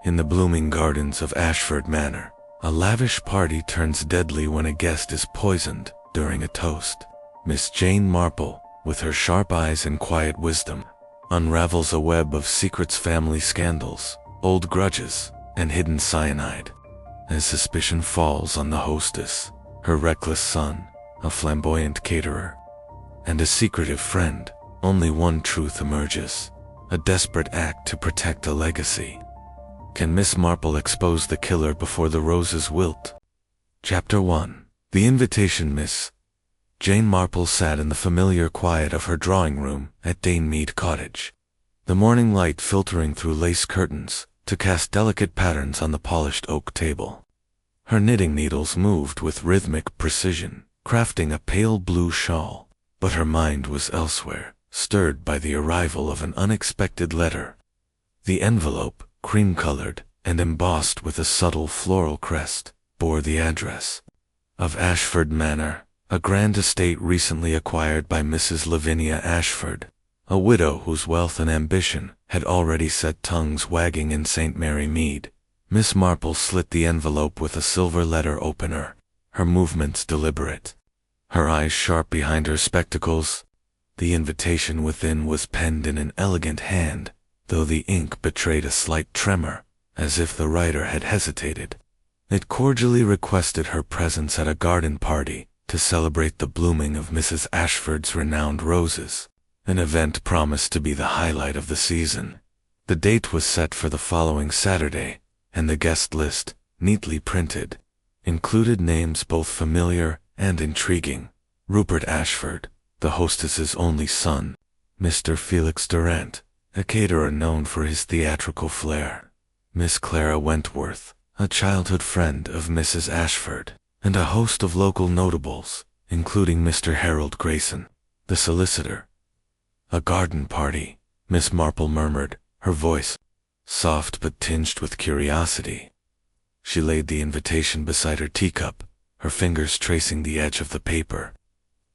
In the blooming gardens of Ashford Manor, a lavish party turns deadly when a guest is poisoned during a toast. Miss Jane Marple, with her sharp eyes and quiet wisdom, unravels a web of secrets, family scandals, old grudges, and hidden cyanide. As suspicion falls on the hostess, her reckless son, a flamboyant caterer, and a secretive friend, only one truth emerges: a desperate act to protect a legacy. Can Miss Marple expose the killer before the roses wilt? Chapter 1. The Invitation. Miss Jane Marple sat in the familiar quiet of her drawing room at Danemead Cottage, the morning light filtering through lace curtains to cast delicate patterns on the polished oak table. Her knitting needles moved with rhythmic precision, crafting a pale blue shawl, but her mind was elsewhere, stirred by the arrival of an unexpected letter. The envelope, cream-colored and embossed with a subtle floral crest, bore the address of Ashford Manor, a grand estate recently acquired by Mrs. Lavinia Ashford, a widow whose wealth and ambition had already set tongues wagging in St. Mary Mead. Miss Marple slit the envelope with a silver letter opener, her movements deliberate, her eyes sharp behind her spectacles. The invitation within was penned in an elegant hand, though the ink betrayed a slight tremor, as if the writer had hesitated. It cordially requested her presence at a garden party to celebrate the blooming of Mrs. Ashford's renowned roses, an event promised to be the highlight of the season. The date was set for the following Saturday, and the guest list, neatly printed, included names both familiar and intriguing: Rupert Ashford, the hostess's only son; Mr. Felix Durant, a caterer known for his theatrical flair; Miss Clara Wentworth, a childhood friend of Mrs. Ashford; and a host of local notables, including Mr. Harold Grayson, the solicitor. A garden party, Miss Marple murmured, her voice soft but tinged with curiosity. She laid the invitation beside her teacup, her fingers tracing the edge of the paper.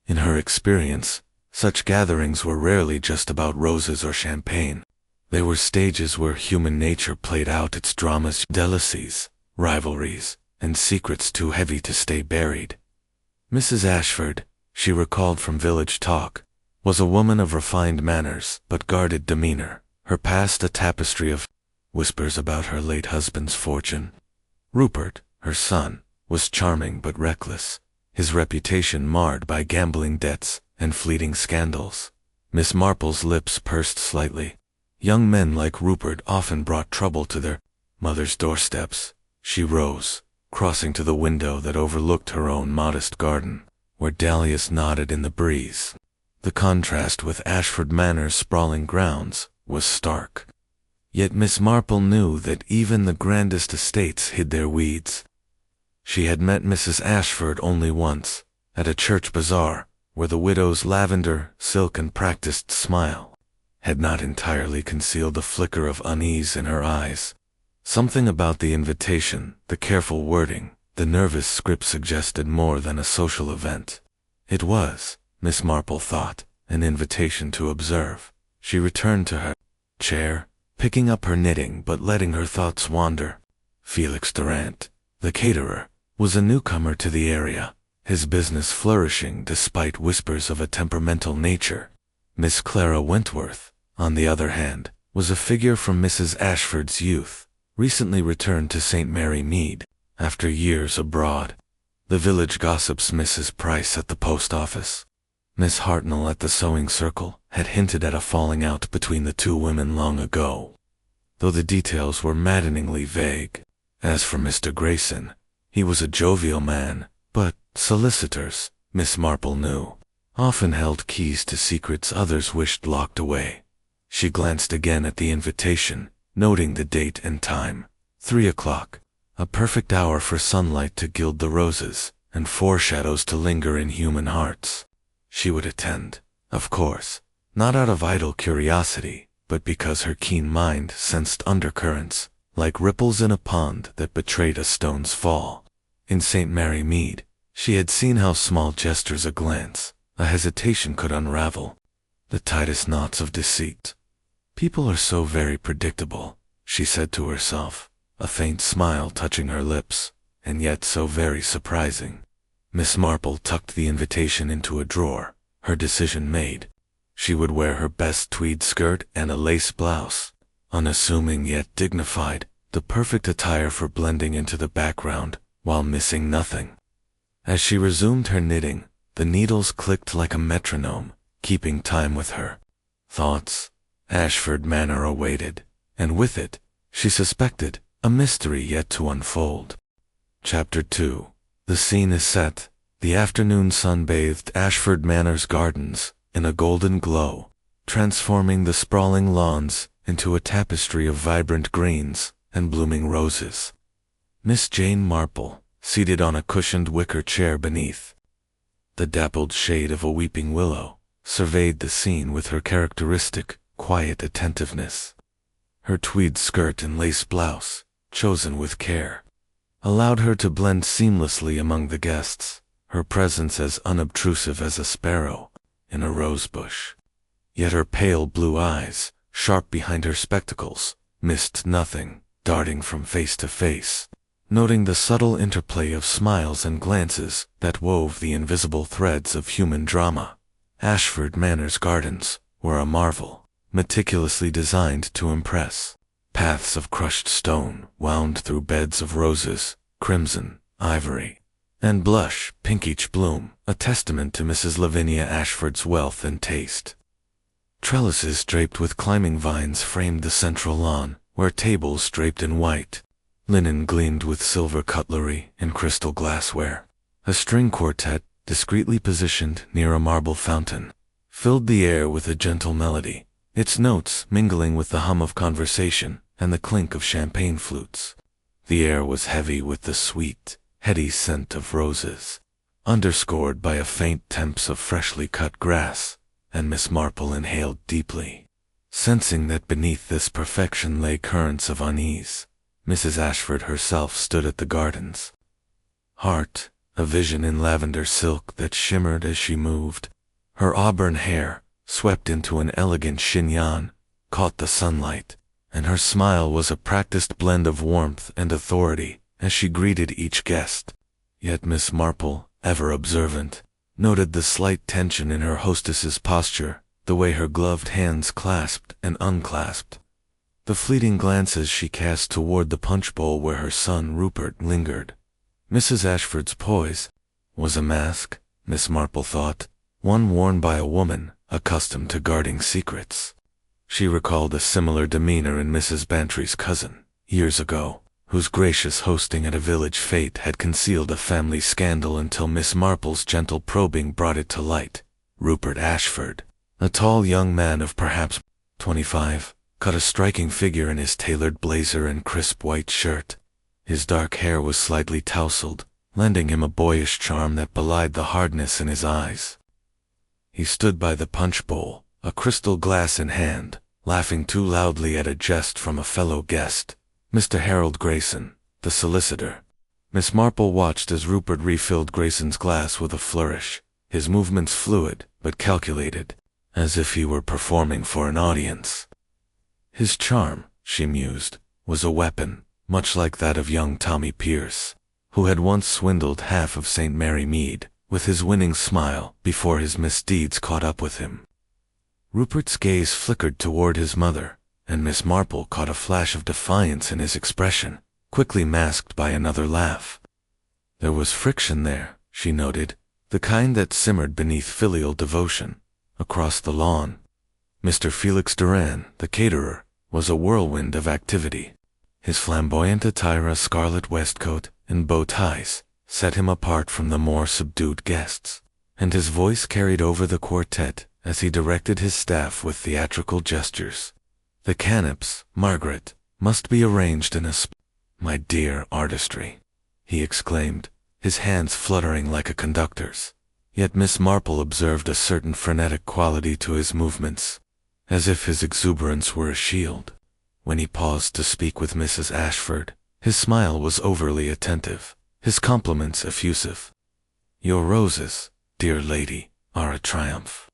In her experience, such gatherings were rarely just about roses or champagne. They were stages where human nature played out its dramas, jealousies, rivalries, and secrets too heavy to stay buried. Mrs. Ashford, she recalled from village talk, was a woman of refined manners but guarded demeanor, her past a tapestry of whispers about her late husband's fortune. Rupert, her son, was charming but reckless, his reputation marred by gambling debts and fleeting scandals. Miss Marple's lips pursed slightly. Young men like Rupert often brought trouble to their mother's doorsteps. She rose, crossing to the window that overlooked her own modest garden, where dahlias nodded in the breeze. The contrast with Ashford Manor's sprawling grounds was stark. Yet Miss Marple knew that even the grandest estates hid their weeds. She had met Mrs. Ashford only once, at a church bazaar, where the widow's lavender, silk and practiced smile had not entirely concealed the flicker of unease in her eyes. Something about the invitation, the careful wording, the nervous script suggested more than a social event. It was, Miss Marple thought, an invitation to observe. She returned to her chair, picking up her knitting but letting her thoughts wander. Felix Durant, the caterer, was a newcomer to the area, his business flourishing despite whispers of a temperamental nature. Miss Clara Wentworth, on the other hand, was a figure from Mrs. Ashford's youth, recently returned to St. Mary Mead after years abroad. The village gossips, Mrs. Price at the post office, Miss Hartnell at the sewing circle, had hinted at a falling out between the two women long ago, though the details were maddeningly vague. As for Mr. Grayson, he was a jovial man, but solicitors, Miss Marple knew, often held keys to secrets others wished locked away. She glanced again at the invitation, noting the date and time: 3 o'clock, a perfect hour for sunlight to gild the roses and foreshadows to linger in human hearts. She would attend, of course, not out of idle curiosity, but because her keen mind sensed undercurrents, like ripples in a pond that betrayed a stone's fall. In St. Mary Mead, she had seen how small gestures, a glance, a hesitation could unravel the tightest knots of deceit. People are so very predictable, she said to herself, a faint smile touching her lips, and yet so very surprising. Miss Marple tucked the invitation into a drawer, her decision made. She would wear her best tweed skirt and a lace blouse, unassuming yet dignified, the perfect attire for blending into the background while missing nothing. As she resumed her knitting, the needles clicked like a metronome, keeping time with her thoughts. Ashford Manor awaited, and with it, she suspected, a mystery yet to unfold. Chapter 2. The scene is set. The afternoon sun bathed Ashford Manor's gardens in a golden glow, transforming the sprawling lawns into a tapestry of vibrant greens and blooming roses. Miss Jane Marple, seated on a cushioned wicker chair beneath the dappled shade of a weeping willow, surveyed the scene with her characteristic, quiet attentiveness. Her tweed skirt and lace blouse, chosen with care, allowed her to blend seamlessly among the guests, her presence as unobtrusive as a sparrow in a rose bush. Yet her pale blue eyes, sharp behind her spectacles, missed nothing, darting from face to face, noting the subtle interplay of smiles and glances that wove the invisible threads of human drama. Ashford Manor's gardens were a marvel, meticulously designed to impress. Paths of crushed stone wound through beds of roses, crimson, ivory, and blush pink each bloom, a testament to Mrs. Lavinia Ashford's wealth and taste. Trellises draped with climbing vines framed the central lawn, where tables draped in white linen gleamed with silver cutlery and crystal glassware. A string quartet, discreetly positioned near a marble fountain, filled the air with a gentle melody, its notes mingling with the hum of conversation and the clink of champagne flutes. The air was heavy with the sweet, heady scent of roses, underscored by a faint tempest of freshly cut grass, and Miss Marple inhaled deeply, sensing that beneath this perfection lay currents of unease. Mrs. Ashford herself stood at the garden's heart, a vision in lavender silk that shimmered as she moved. Her auburn hair, swept into an elegant chignon, caught the sunlight, and her smile was a practiced blend of warmth and authority as she greeted each guest. Yet Miss Marple, ever observant, noted the slight tension in her hostess's posture, the way her gloved hands clasped and unclasped, the fleeting glances she cast toward the punch bowl where her son Rupert lingered. Mrs. Ashford's poise was a mask, Miss Marple thought, one worn by a woman accustomed to guarding secrets. She recalled a similar demeanor in Mrs. Bantry's cousin, years ago, whose gracious hosting at a village fete had concealed a family scandal until Miss Marple's gentle probing brought it to light. Rupert Ashford, a tall young man of perhaps 25, cut a striking figure in his tailored blazer and crisp white shirt. His dark hair was slightly tousled, lending him a boyish charm that belied the hardness in his eyes. He stood by the punch bowl, a crystal glass in hand, laughing too loudly at a jest from a fellow guest, Mr. Harold Grayson, the solicitor. Miss Marple watched as Rupert refilled Grayson's glass with a flourish, his movements fluid but calculated, as if he were performing for an audience. His charm, she mused, was a weapon, much like that of young Tommy Pierce, who had once swindled half of St. Mary Mead with his winning smile before his misdeeds caught up with him. Rupert's gaze flickered toward his mother, and Miss Marple caught a flash of defiance in his expression, quickly masked by another laugh. There was friction there, she noted, the kind that simmered beneath filial devotion. Across the lawn, Mr. Felix Duran, the caterer, was a whirlwind of activity. His flamboyant attire, a scarlet waistcoat and bow ties, set him apart from the more subdued guests, and his voice carried over the quartet as he directed his staff with theatrical gestures. The canapes, Margaret, must be arranged in my dear artistry, he exclaimed, his hands fluttering like a conductor's. Yet Miss Marple observed a certain frenetic quality to his movements, as if his exuberance were a shield. When he paused to speak with Mrs. Ashford, his smile was overly attentive, his compliments effusive. "Your roses, dear lady, are a triumph,"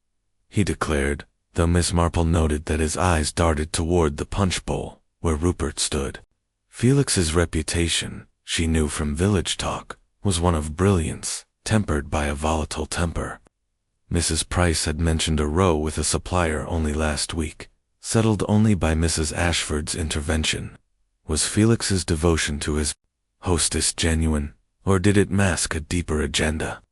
he declared, though Miss Marple noted that his eyes darted toward the punch bowl, where Rupert stood. Felix's reputation, she knew from village talk, was one of brilliance, tempered by a volatile temper. Mrs. Price had mentioned a row with a supplier only last week, settled only by Mrs. Ashford's intervention. Was Felix's devotion to his hostess genuine, or did it mask a deeper agenda?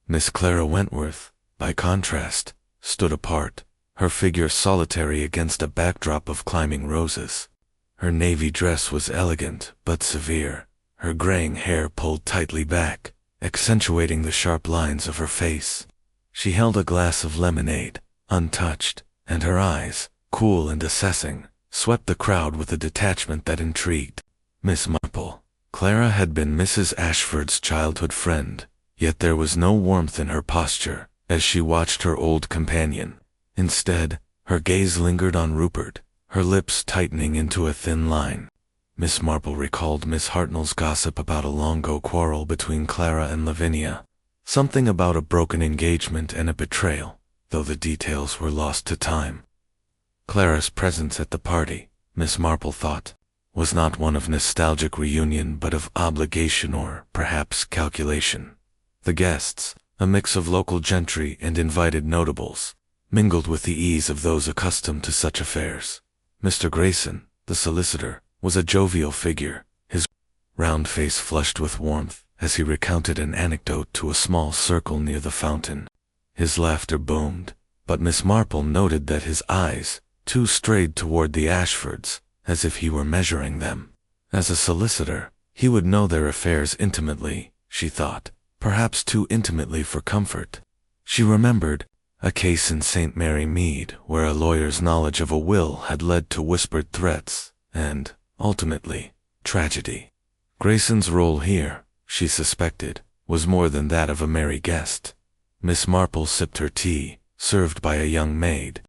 Miss Clara Wentworth, by contrast, stood apart, her figure solitary against a backdrop of climbing roses. Her navy dress was elegant but severe, her graying hair pulled tightly back, accentuating the sharp lines of her face. She held a glass of lemonade, untouched, and her eyes, cool and assessing, swept the crowd with a detachment that intrigued. Miss Marple. Clara had been Mrs. Ashford's childhood friend, yet there was no warmth in her posture as she watched her old companion. Instead, her gaze lingered on Rupert, her lips tightening into a thin line. Miss Marple recalled Miss Hartnell's gossip about a long-ago quarrel between Clara and Lavinia. Something about a broken engagement and a betrayal, though the details were lost to time. Clara's presence at the party, Miss Marple thought, was not one of nostalgic reunion but of obligation or, perhaps, calculation. The guests, a mix of local gentry and invited notables, mingled with the ease of those accustomed to such affairs. Mr. Grayson, the solicitor, was a jovial figure, his round face flushed with warmth as he recounted an anecdote to a small circle near the fountain. His laughter boomed, but Miss Marple noted that his eyes, too, strayed toward the Ashfords, as if he were measuring them. As a solicitor, he would know their affairs intimately, she thought, perhaps too intimately for comfort. She remembered a case in St. Mary Mead where a lawyer's knowledge of a will had led to whispered threats and, ultimately, tragedy. Grayson's role here, she suspected, was more than that of a merry guest. Miss Marple sipped her tea, served by a young maid,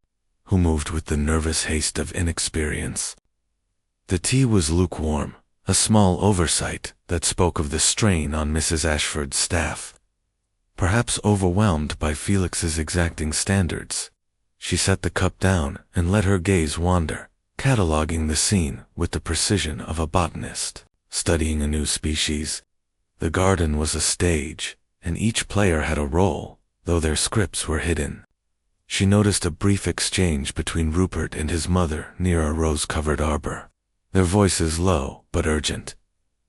who moved with the nervous haste of inexperience. The tea was lukewarm, a small oversight that spoke of the strain on Mrs. Ashford's staff. Perhaps overwhelmed by Felix's exacting standards, she set the cup down and let her gaze wander, cataloguing the scene with the precision of a botanist studying a new species. The garden was a stage, and each player had a role, though their scripts were hidden. She noticed a brief exchange between Rupert and his mother near a rose-covered arbor, their voices low but urgent.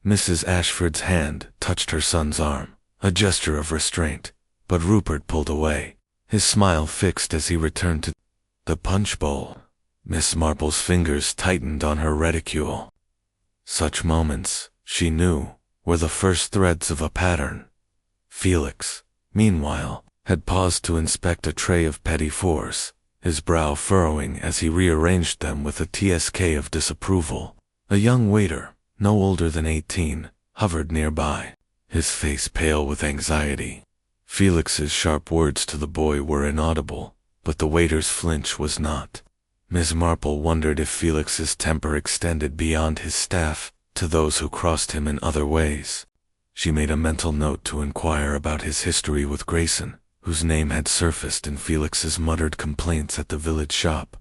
Mrs. Ashford's hand touched her son's arm, a gesture of restraint, but Rupert pulled away, his smile fixed as he returned to the punch bowl. Miss Marple's fingers tightened on her reticule. Such moments, she knew, were the first threads of a pattern. Felix, meanwhile, had paused to inspect a tray of petits fours, his brow furrowing as he rearranged them with a TSK of disapproval. A young waiter, no older than 18, hovered nearby, his face pale with anxiety. Felix's sharp words to the boy were inaudible, but the waiter's flinch was not. Miss Marple wondered if Felix's temper extended beyond his staff to those who crossed him in other ways. She made a mental note to inquire about his history with Grayson, whose name had surfaced in Felix's muttered complaints at the village shop.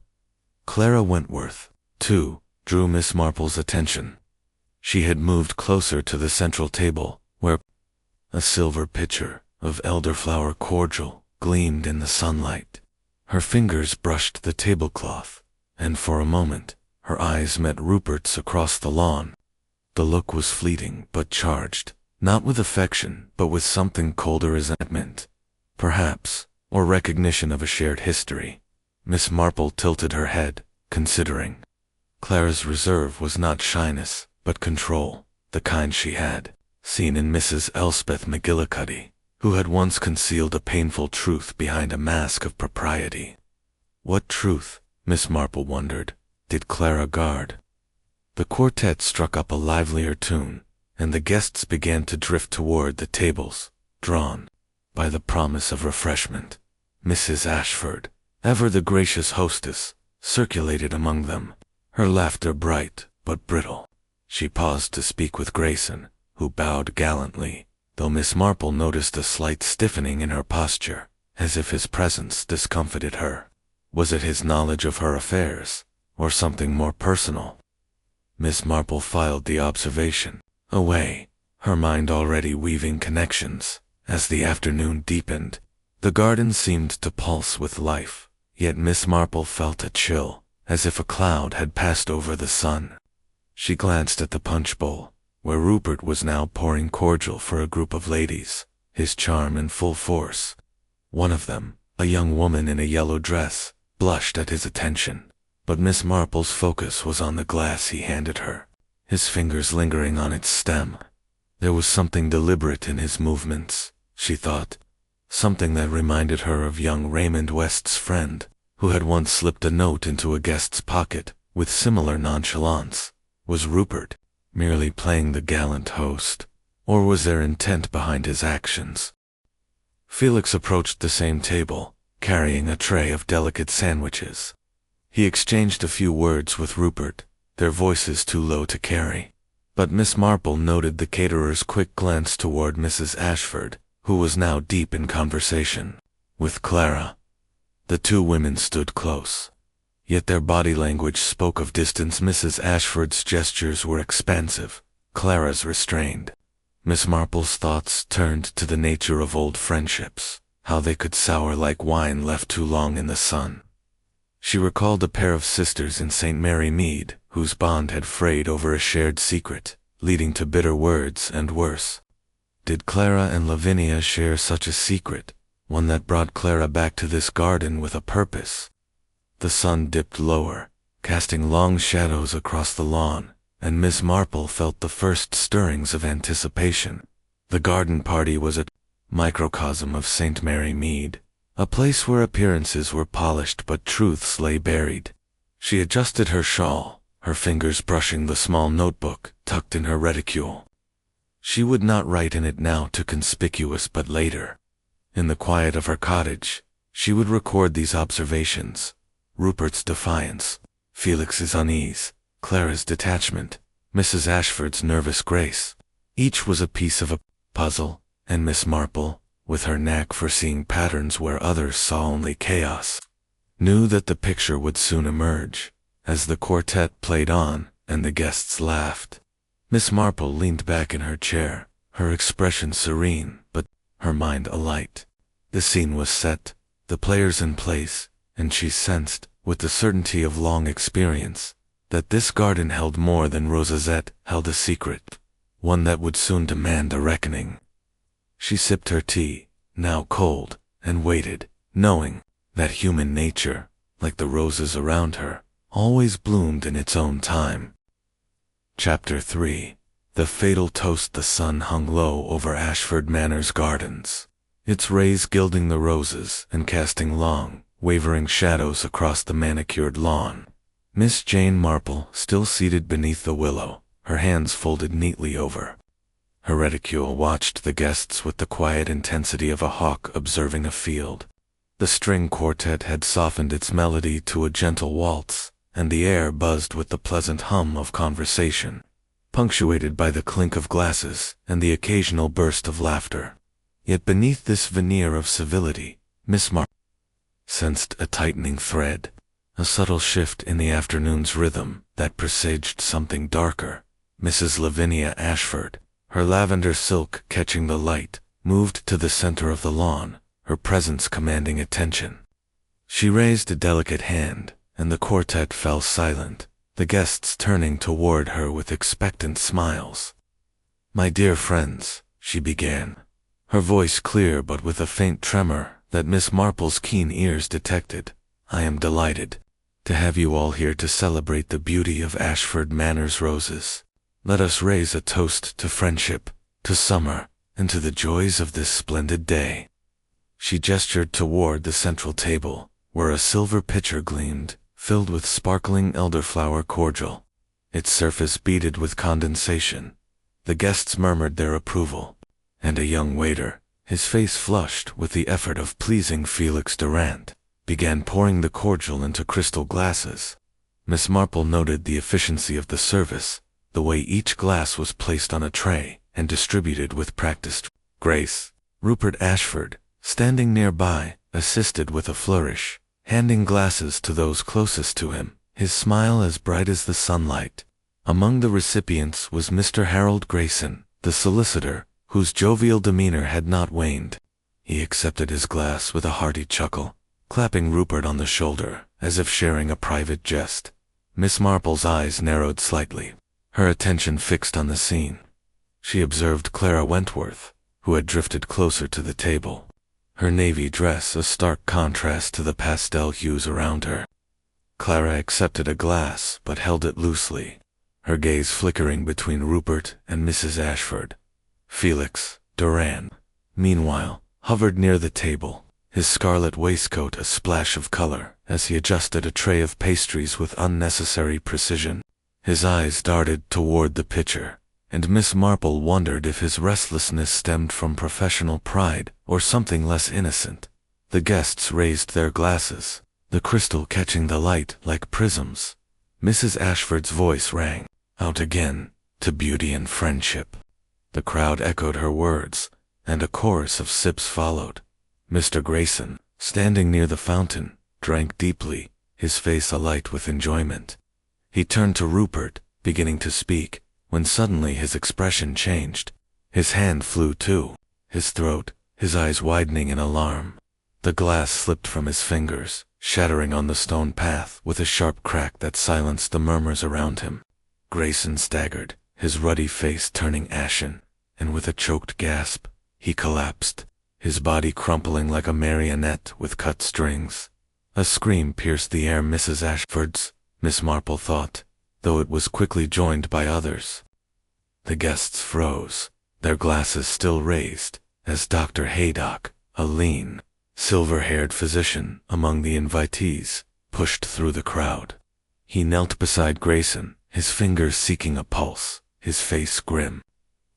Clara Wentworth, too, drew Miss Marple's attention. She had moved closer to the central table, where a silver pitcher of elderflower cordial gleamed in the sunlight. Her fingers brushed the tablecloth, and for a moment, her eyes met Rupert's across the lawn. The look was fleeting but charged, not with affection but with something colder resentment, perhaps, or recognition of a shared history. Miss Marple tilted her head, considering. Clara's reserve was not shyness, but control, the kind she had seen in Mrs. Elspeth McGillicuddy, who had once concealed a painful truth behind a mask of propriety. What truth, Miss Marple wondered, did Clara guard? The quartet struck up a livelier tune, and the guests began to drift toward the tables, drawn by the promise of refreshment. Mrs. Ashford, ever the gracious hostess, circulated among them, her laughter bright but brittle. She paused to speak with Grayson, who bowed gallantly, though Miss Marple noticed a slight stiffening in her posture, as if his presence discomfited her. Was it his knowledge of her affairs, or something more personal? Miss Marple filed the observation away, her mind already weaving connections. As the afternoon deepened, the garden seemed to pulse with life, yet Miss Marple felt a chill, as if a cloud had passed over the sun. She glanced at the punch bowl, where Rupert was now pouring cordial for a group of ladies, his charm in full force. One of them, a young woman in a yellow dress, blushed at his attention, but Miss Marple's focus was on the glass he handed her, his fingers lingering on its stem. There was something deliberate in his movements, she thought, something that reminded her of young Raymond West's friend, who had once slipped a note into a guest's pocket with similar nonchalance. Was Rupert merely playing the gallant host, or was there intent behind his actions? Felix approached the same table, carrying a tray of delicate sandwiches. He exchanged a few words with Rupert, their voices too low to carry. But Miss Marple noted the caterer's quick glance toward Mrs. Ashford, who was now deep in conversation with Clara. The two women stood close, yet their body language spoke of distance. Mrs. Ashford's gestures were expansive, Clara's restrained. Miss Marple's thoughts turned to the nature of old friendships, how they could sour like wine left too long in the sun. She recalled a pair of sisters in St. Mary Mead, whose bond had frayed over a shared secret, leading to bitter words and worse. Did Clara and Lavinia share such a secret, one that brought Clara back to this garden with a purpose? The sun dipped lower, casting long shadows across the lawn, and Miss Marple felt the first stirrings of anticipation. The garden party was a microcosm of St. Mary Mead, a place where appearances were polished but truths lay buried. She adjusted her shawl, her fingers brushing the small notebook tucked in her reticule. She would not write in it now too conspicuous, but later, in the quiet of her cottage, she would record these observations: Rupert's defiance, Felix's unease, Clara's detachment, Mrs. Ashford's nervous grace. Each was a piece of a puzzle, and Miss Marple, with her knack for seeing patterns where others saw only chaos, knew that the picture would soon emerge. As the quartet played on, and the guests laughed, Miss Marple leaned back in her chair, her expression serene, but her mind alight. The scene was set, the players in place, and she sensed, with the certainty of long experience, that this garden held more than Rosazette held a secret, one that would soon demand a reckoning. She sipped her tea, now cold, and waited, knowing that human nature, like the roses around her, always bloomed in its own time. Chapter 3. The fatal toast. The sun hung low over Ashford Manor's gardens, its rays gilding the roses and casting long, wavering shadows across the manicured lawn. Miss Jane Marple, still seated beneath the willow, her hands folded neatly over her reticule, watched the guests with the quiet intensity of a hawk observing a field. The string quartet had softened its melody to a gentle waltz, and the air buzzed with the pleasant hum of conversation, punctuated by the clink of glasses and the occasional burst of laughter. Yet beneath this veneer of civility, Miss Marple sensed a tightening thread, a subtle shift in the afternoon's rhythm that presaged something darker. Mrs. Lavinia Ashford, her lavender silk catching the light, moved to the center of the lawn, her presence commanding attention. She raised a delicate hand, and the quartet fell silent, the guests turning toward her with expectant smiles. "My dear friends," she began, her voice clear but with a faint tremor that Miss Marple's keen ears detected, "I am delighted to have you all here to celebrate the beauty of Ashford Manor's roses. Let us raise a toast to friendship, to summer, and to the joys of this splendid day." She gestured toward the central table, where a silver pitcher gleamed, filled with sparkling elderflower cordial, its surface beaded with condensation. The guests murmured their approval, and a young waiter, his face flushed with the effort of pleasing Felix Durant, began pouring the cordial into crystal glasses. Miss Marple noted the efficiency of the service, the way each glass was placed on a tray and distributed with practiced grace. Rupert Ashford, standing nearby, assisted with a flourish, handing glasses to those closest to him, his smile as bright as the sunlight. Among the recipients was Mr. Harold Grayson, the solicitor, whose jovial demeanor had not waned. He accepted his glass with a hearty chuckle, clapping Rupert on the shoulder, as if sharing a private jest. Miss Marple's eyes narrowed slightly, her attention fixed on the scene. She observed Clara Wentworth, who had drifted closer to the table, her navy dress a stark contrast to the pastel hues around her. Clara accepted a glass, but held it loosely, her gaze flickering between Rupert and Mrs. Ashford. Felix Duran, meanwhile, hovered near the table, his scarlet waistcoat a splash of color as he adjusted a tray of pastries with unnecessary precision. His eyes darted toward the pitcher, and Miss Marple wondered if his restlessness stemmed from professional pride or something less innocent. The guests raised their glasses, the crystal catching the light like prisms. Mrs. Ashford's voice rang out again, "To beauty and friendship." The crowd echoed her words, and a chorus of sips followed. Mr. Grayson, standing near the fountain, drank deeply, his face alight with enjoyment. He turned to Rupert, beginning to speak, when suddenly his expression changed. His hand flew to his throat, his eyes widening in alarm. The glass slipped from his fingers, shattering on the stone path with a sharp crack that silenced the murmurs around him. Grayson staggered, his ruddy face turning ashen, and with a choked gasp, he collapsed, his body crumpling like a marionette with cut strings. A scream pierced the air. Mrs. Ashford's, Miss Marple thought, though it was quickly joined by others. The guests froze, their glasses still raised, as Dr. Haydock, a lean, silver-haired physician among the invitees, pushed through the crowd. He knelt beside Grayson, his fingers seeking a pulse, his face grim.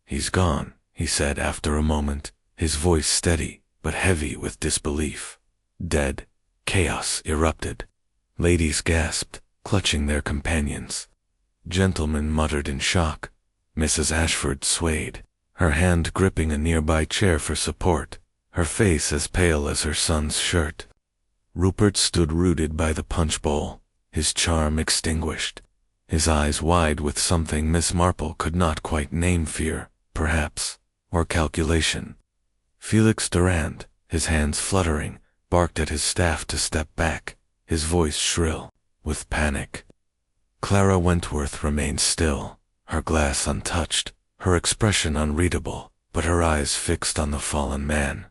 "He's gone," he said after a moment, his voice steady but heavy with disbelief. "Dead." Chaos erupted. Ladies gasped, clutching their companions. Gentlemen muttered in shock. Mrs. Ashford swayed, her hand gripping a nearby chair for support, her face as pale as her son's shirt. Rupert stood rooted by the punch bowl, his charm extinguished, his eyes wide with something Miss Marple could not quite name, fear, perhaps, or calculation. Felix Durand, his hands fluttering, barked at his staff to step back, his voice shrill with panic. Clara Wentworth remained still, her glass untouched, her expression unreadable, but her eyes fixed on the fallen man.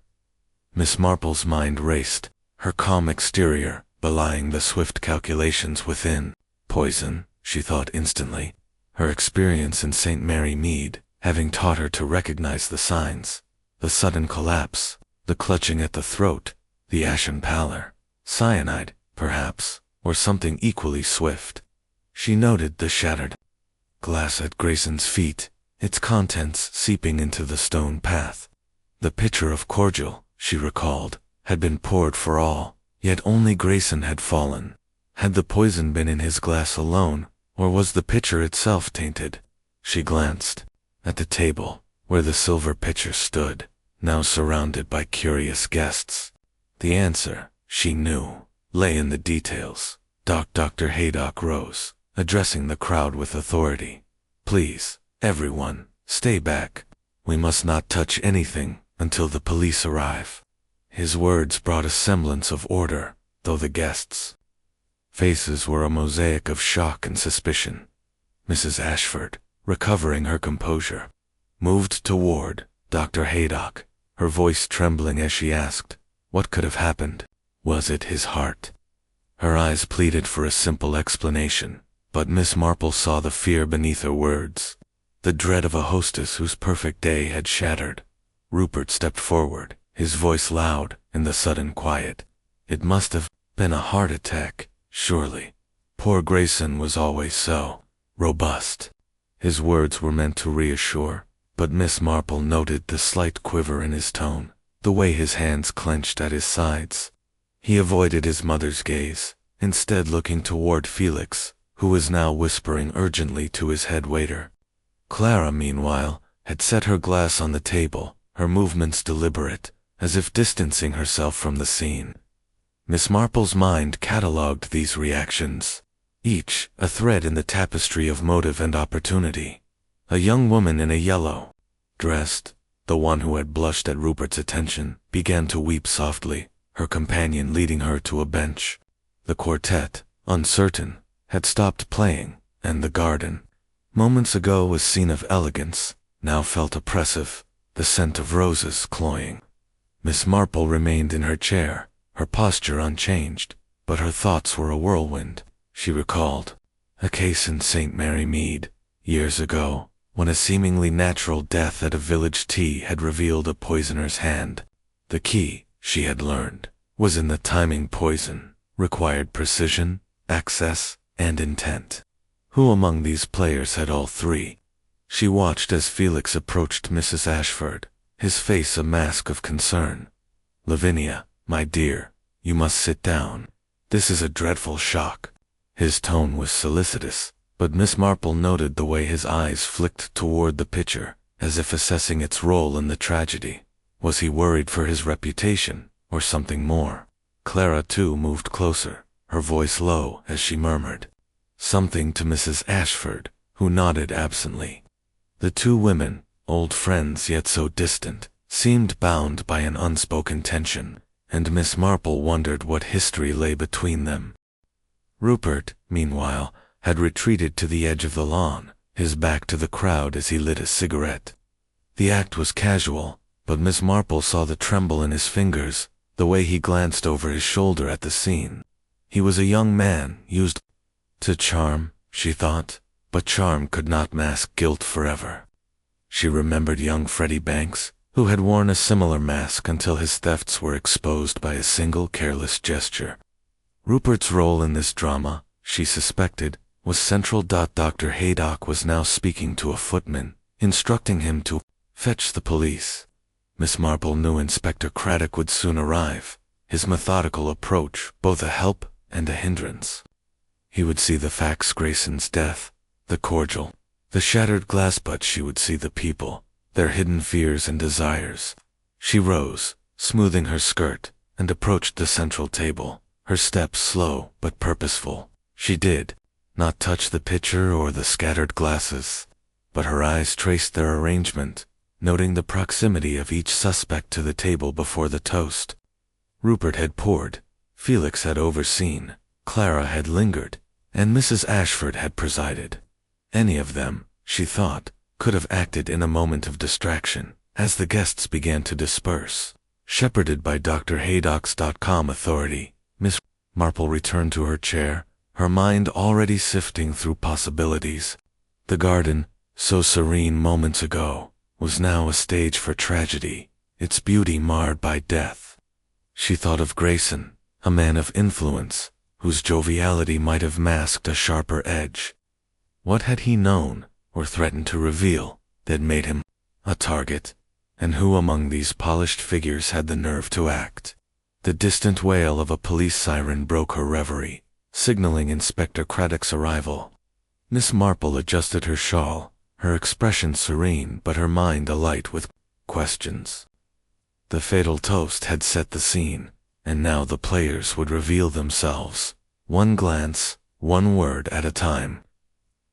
Miss Marple's mind raced, her calm exterior belying the swift calculations within. Poison, she thought instantly, her experience in St. Mary Mead having taught her to recognize the signs. The sudden collapse, the clutching at the throat, the ashen pallor. Cyanide, perhaps, or something equally swift. She noted the shattered glass at Grayson's feet, its contents seeping into the stone path. The pitcher of cordial, she recalled, had been poured for all, yet only Grayson had fallen. Had the poison been in his glass alone, or was the pitcher itself tainted? She glanced at the table, where the silver pitcher stood, now surrounded by curious guests. The answer, she knew, lay in the details. Dr. Haydock rose, addressing the crowd with authority. "Please, everyone, stay back. We must not touch anything until the police arrive." His words brought a semblance of order, though the guests' faces were a mosaic of shock and suspicion. Mrs. Ashford, recovering her composure, moved toward Dr. Haydock, her voice trembling as she asked, what could have happened? Was it his heart? Her eyes pleaded for a simple explanation, but Miss Marple saw the fear beneath her words, the dread of a hostess whose perfect day had shattered. Rupert stepped forward, his voice loud in the sudden quiet. "It must have been a heart attack, surely. Poor Grayson was always so robust." His words were meant to reassure, but Miss Marple noted the slight quiver in his tone, the way his hands clenched at his sides. He avoided his mother's gaze, instead looking toward Felix, who was now whispering urgently to his head waiter. Clara, meanwhile, had set her glass on the table, her movements deliberate, as if distancing herself from the scene. Miss Marple's mind catalogued these reactions. each a thread in the tapestry of motive and opportunity. A young woman in a yellow dressed, the one who had blushed at Rupert's attention, began to weep softly, her companion leading her to a bench. The quartet, uncertain, had stopped playing, and the garden, moments ago a scene of elegance, now felt oppressive, the scent of roses cloying. Miss Marple remained in her chair, her posture unchanged, but her thoughts were a whirlwind. She recalled a case in St. Mary Mead, years ago, when a seemingly natural death at a village tea had revealed a poisoner's hand. The key, she had learned, was in the timing. Poison required precision, access, and intent. Who among these players had all three? She watched as Felix approached Mrs. Ashford, his face a mask of concern. "Lavinia, my dear, you must sit down. This is a dreadful shock." His tone was solicitous, but Miss Marple noted the way his eyes flicked toward the picture, as if assessing its role in the tragedy. Was he worried for his reputation, or something more? Clara, too, moved closer, her voice low as she murmured something to Mrs. Ashford, who nodded absently. The two women, old friends yet so distant, seemed bound by an unspoken tension, and Miss Marple wondered what history lay between them. Rupert, meanwhile, had retreated to the edge of the lawn, his back to the crowd as he lit a cigarette. The act was casual, but Miss Marple saw the tremble in his fingers, the way he glanced over his shoulder at the scene. He was a young man, used to charm, she thought, but charm could not mask guilt forever. She remembered young Freddie Banks, who had worn a similar mask until his thefts were exposed by a single careless gesture. Rupert's role in this drama, she suspected, was central. Dr. Haydock was now speaking to a footman, instructing him to fetch the police. Miss Marple knew Inspector Craddock would soon arrive, his methodical approach both a help and a hindrance. He would see the facts: Grayson's death, the cordial, the shattered glass, but she would see the people, their hidden fears and desires. She rose, smoothing her skirt, and approached the central table, her steps slow but purposeful. She did not touch the pitcher or the scattered glasses, but her eyes traced their arrangement, noting the proximity of each suspect to the table before the toast. Rupert had poured, Felix had overseen, Clara had lingered, and Mrs. Ashford had presided. Any of them, she thought, could have acted in a moment of distraction, as the guests began to disperse. Shepherded by Dr. Haydock's authority, Miss Marple returned to her chair, her mind already sifting through possibilities. The garden, so serene moments ago, was now a stage for tragedy, its beauty marred by death. She thought of Grayson, a man of influence, whose joviality might have masked a sharper edge. What had he known, or threatened to reveal, that made him a target? And who among these polished figures had the nerve to act? The distant wail of a police siren broke her reverie, signaling Inspector Craddock's arrival. Miss Marple adjusted her shawl, her expression serene but her mind alight with questions. The fatal toast had set the scene, and now the players would reveal themselves, one glance, one word at a time.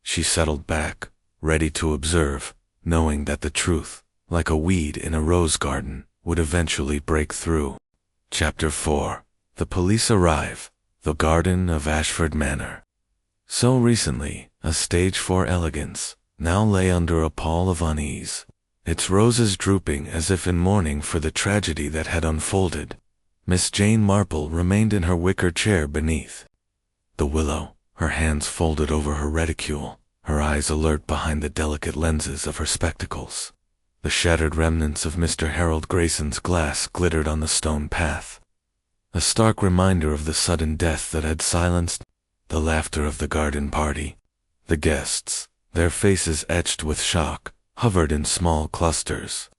She settled back, ready to observe, knowing that the truth, like a weed in a rose garden, would eventually break through. Chapter 4. The Police Arrive. The Garden of Ashford Manor. So recently, a stage for elegance, now lay under a pall of unease, its roses drooping as if in mourning for the tragedy that had unfolded. Miss Jane Marple remained in her wicker chair beneath the willow, her hands folded over her reticule, her eyes alert behind the delicate lenses of her spectacles. The shattered remnants of Mr. Harold Grayson's glass glittered on the stone path, a stark reminder of the sudden death that had silenced the laughter of the garden party. The guests, their faces etched with shock, hovered in small clusters,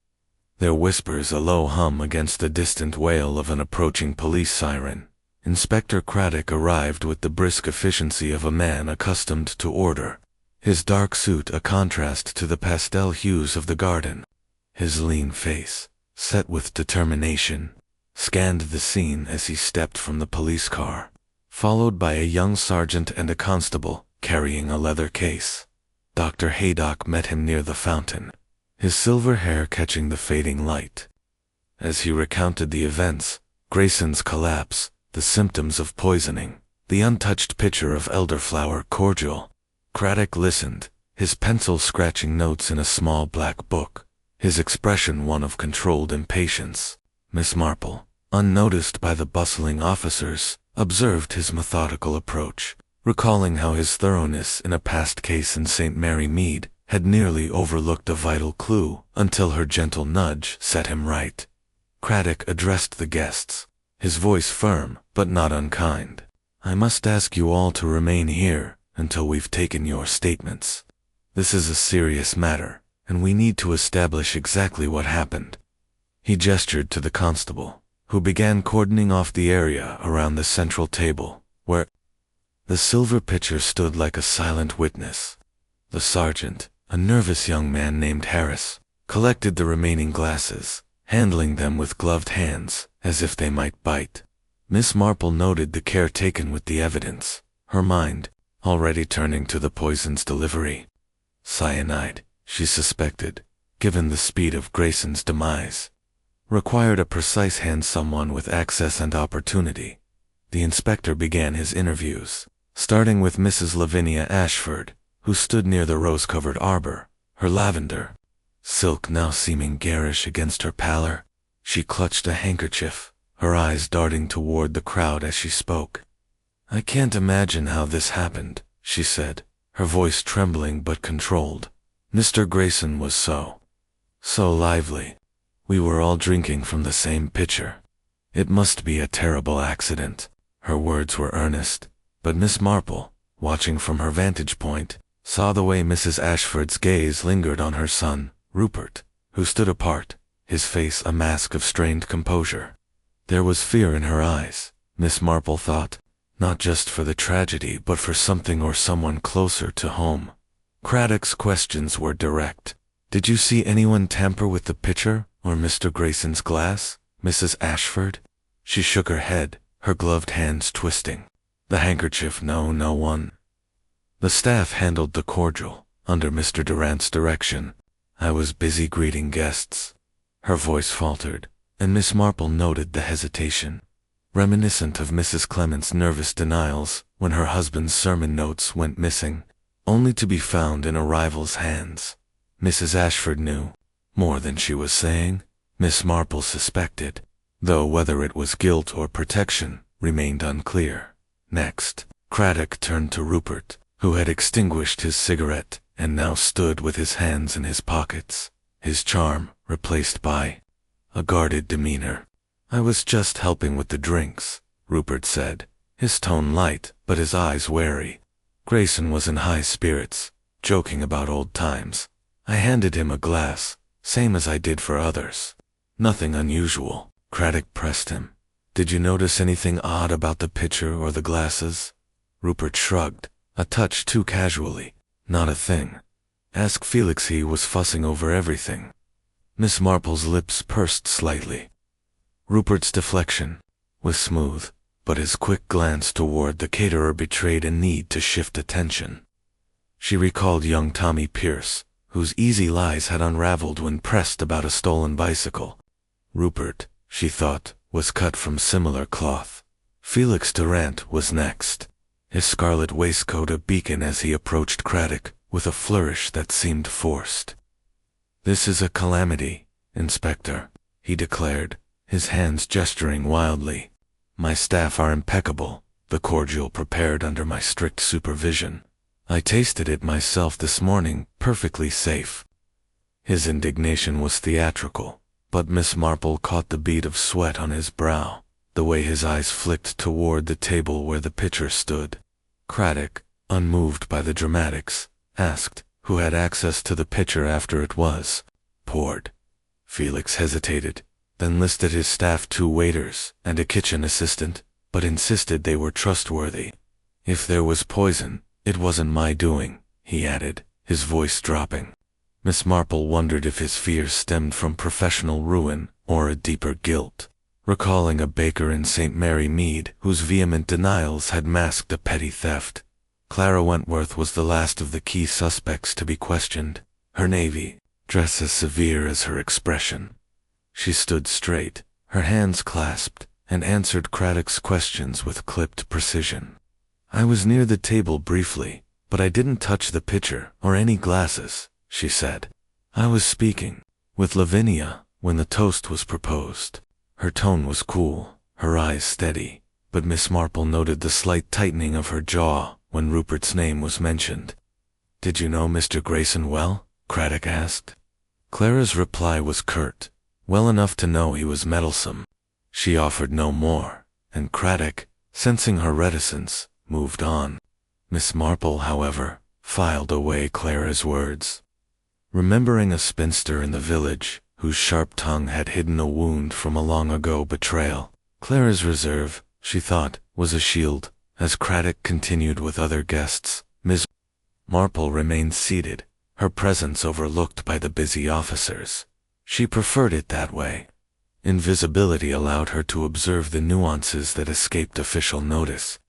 their whispers a low hum against the distant wail of an approaching police siren. Inspector Craddock arrived with the brisk efficiency of a man accustomed to order, his dark suit a contrast to the pastel hues of the garden. His lean face, set with determination, scanned the scene as he stepped from the police car. followed by a young sergeant and a constable, carrying a leather case. Dr. Haydock met him near the fountain, his silver hair catching the fading light. As he recounted the events, Grayson's collapse, the symptoms of poisoning, the untouched pitcher of elderflower cordial, Craddock listened, his pencil scratching notes in a small black book, his expression one of controlled impatience. Miss Marple, unnoticed by the bustling officers, observed his methodical approach, recalling how his thoroughness in a past case in St. Mary Mead had nearly overlooked a vital clue until her gentle nudge set him right. Craddock addressed the guests, his voice firm but not unkind. "I must ask you all to remain here until we've taken your statements. This is a serious matter, and we need to establish exactly what happened." He gestured to the constable, who began cordoning off the area around the central table, where the silver pitcher stood like a silent witness. The sergeant, a nervous young man named Harris, collected the remaining glasses, handling them with gloved hands, as if they might bite. Miss Marple noted the care taken with the evidence, her mind already turning to the poison's delivery. Cyanide, she suspected, given the speed of Grayson's demise, required a precise hand, someone with access and opportunity. The inspector began his interviews, starting with Mrs. Lavinia Ashford, who stood near the rose-covered arbor, her lavender silk now seeming garish against her pallor. She clutched a handkerchief, her eyes darting toward the crowd as she spoke. "I can't imagine how this happened," she said, her voice trembling but controlled. "Mr. Grayson was so lively. We were all drinking from the same pitcher. It must be a terrible accident." Her words were earnest, but Miss Marple, watching from her vantage point, saw the way Mrs. Ashford's gaze lingered on her son, Rupert, who stood apart, his face a mask of strained composure. There was fear in her eyes, Miss Marple thought, not just for the tragedy but for something or someone closer to home. Craddock's questions were direct. "Did you see anyone tamper with the pitcher or Mr. Grayson's glass, Mrs. Ashford?" She shook her head, her gloved hands twisting. "The handkerchief, no one. The staff handled the cordial, under Mr. Durant's direction. I was busy greeting guests." Her voice faltered, and Miss Marple noted the hesitation, reminiscent of Mrs. Clement's nervous denials when her husband's sermon notes went missing, only to be found in a rival's hands. Mrs. Ashford knew more than she was saying, Miss Marple suspected, though whether it was guilt or protection remained unclear. Next, Craddock turned to Rupert, who had extinguished his cigarette and now stood with his hands in his pockets, his charm replaced by a guarded demeanor. "I was just helping with the drinks," Rupert said, his tone light but his eyes wary. Grayson was in high spirits, joking about old times. I handed him a glass, same as I did for others. "Nothing unusual," Craddock pressed him. "Did you notice anything odd about the pitcher or the glasses?" Rupert shrugged, a touch too casually. "Not a thing. Ask Felix, he was fussing over everything." Miss Marple's lips pursed slightly. Rupert's deflection was smooth, but his quick glance toward the caterer betrayed a need to shift attention. She recalled young Tommy Pierce, whose easy lies had unraveled when pressed about a stolen bicycle. Rupert, she thought, was cut from similar cloth. Felix Durant was next, his scarlet waistcoat a beacon as he approached Craddock with a flourish that seemed forced. "This is a calamity, Inspector," he declared, his hands gesturing wildly. "My staff are impeccable, the cordial prepared under my strict supervision. I tasted it myself this morning, perfectly safe." His indignation was theatrical, but Miss Marple caught the bead of sweat on his brow, the way his eyes flicked toward the table where the pitcher stood. Craddock, unmoved by the dramatics, asked who had access to the pitcher after it was poured. Felix hesitated, then listed his staff, 2 waiters and a kitchen assistant, but insisted they were trustworthy. "If there was poison, it wasn't my doing," he added, his voice dropping. Miss Marple wondered if his fears stemmed from professional ruin or a deeper guilt. recalling a baker in St. Mary Mead whose vehement denials had masked a petty theft. Clara Wentworth was the last of the key suspects to be questioned, her navy dress as severe as her expression. She stood straight, her hands clasped, and answered Craddock's questions with clipped precision. "I was near the table briefly, but I didn't touch the pitcher or any glasses," she said. "I was speaking with Lavinia when the toast was proposed." Her tone was cool, her eyes steady, but Miss Marple noted the slight tightening of her jaw when Rupert's name was mentioned. "Did you know Mr. Grayson well?" Craddock asked. Clara's reply was curt, well enough to know he was meddlesome. She offered no more, and Craddock, sensing her reticence, moved on. Miss Marple, however, filed away Clara's words. Remembering a spinster in the village, whose sharp tongue had hidden a wound from a long-ago betrayal, Clara's reserve, she thought, was a shield. As Craddock continued with other guests, Miss Marple remained seated, her presence overlooked by the busy officers. She preferred it that way. Invisibility allowed her to observe the nuances that escaped official notice.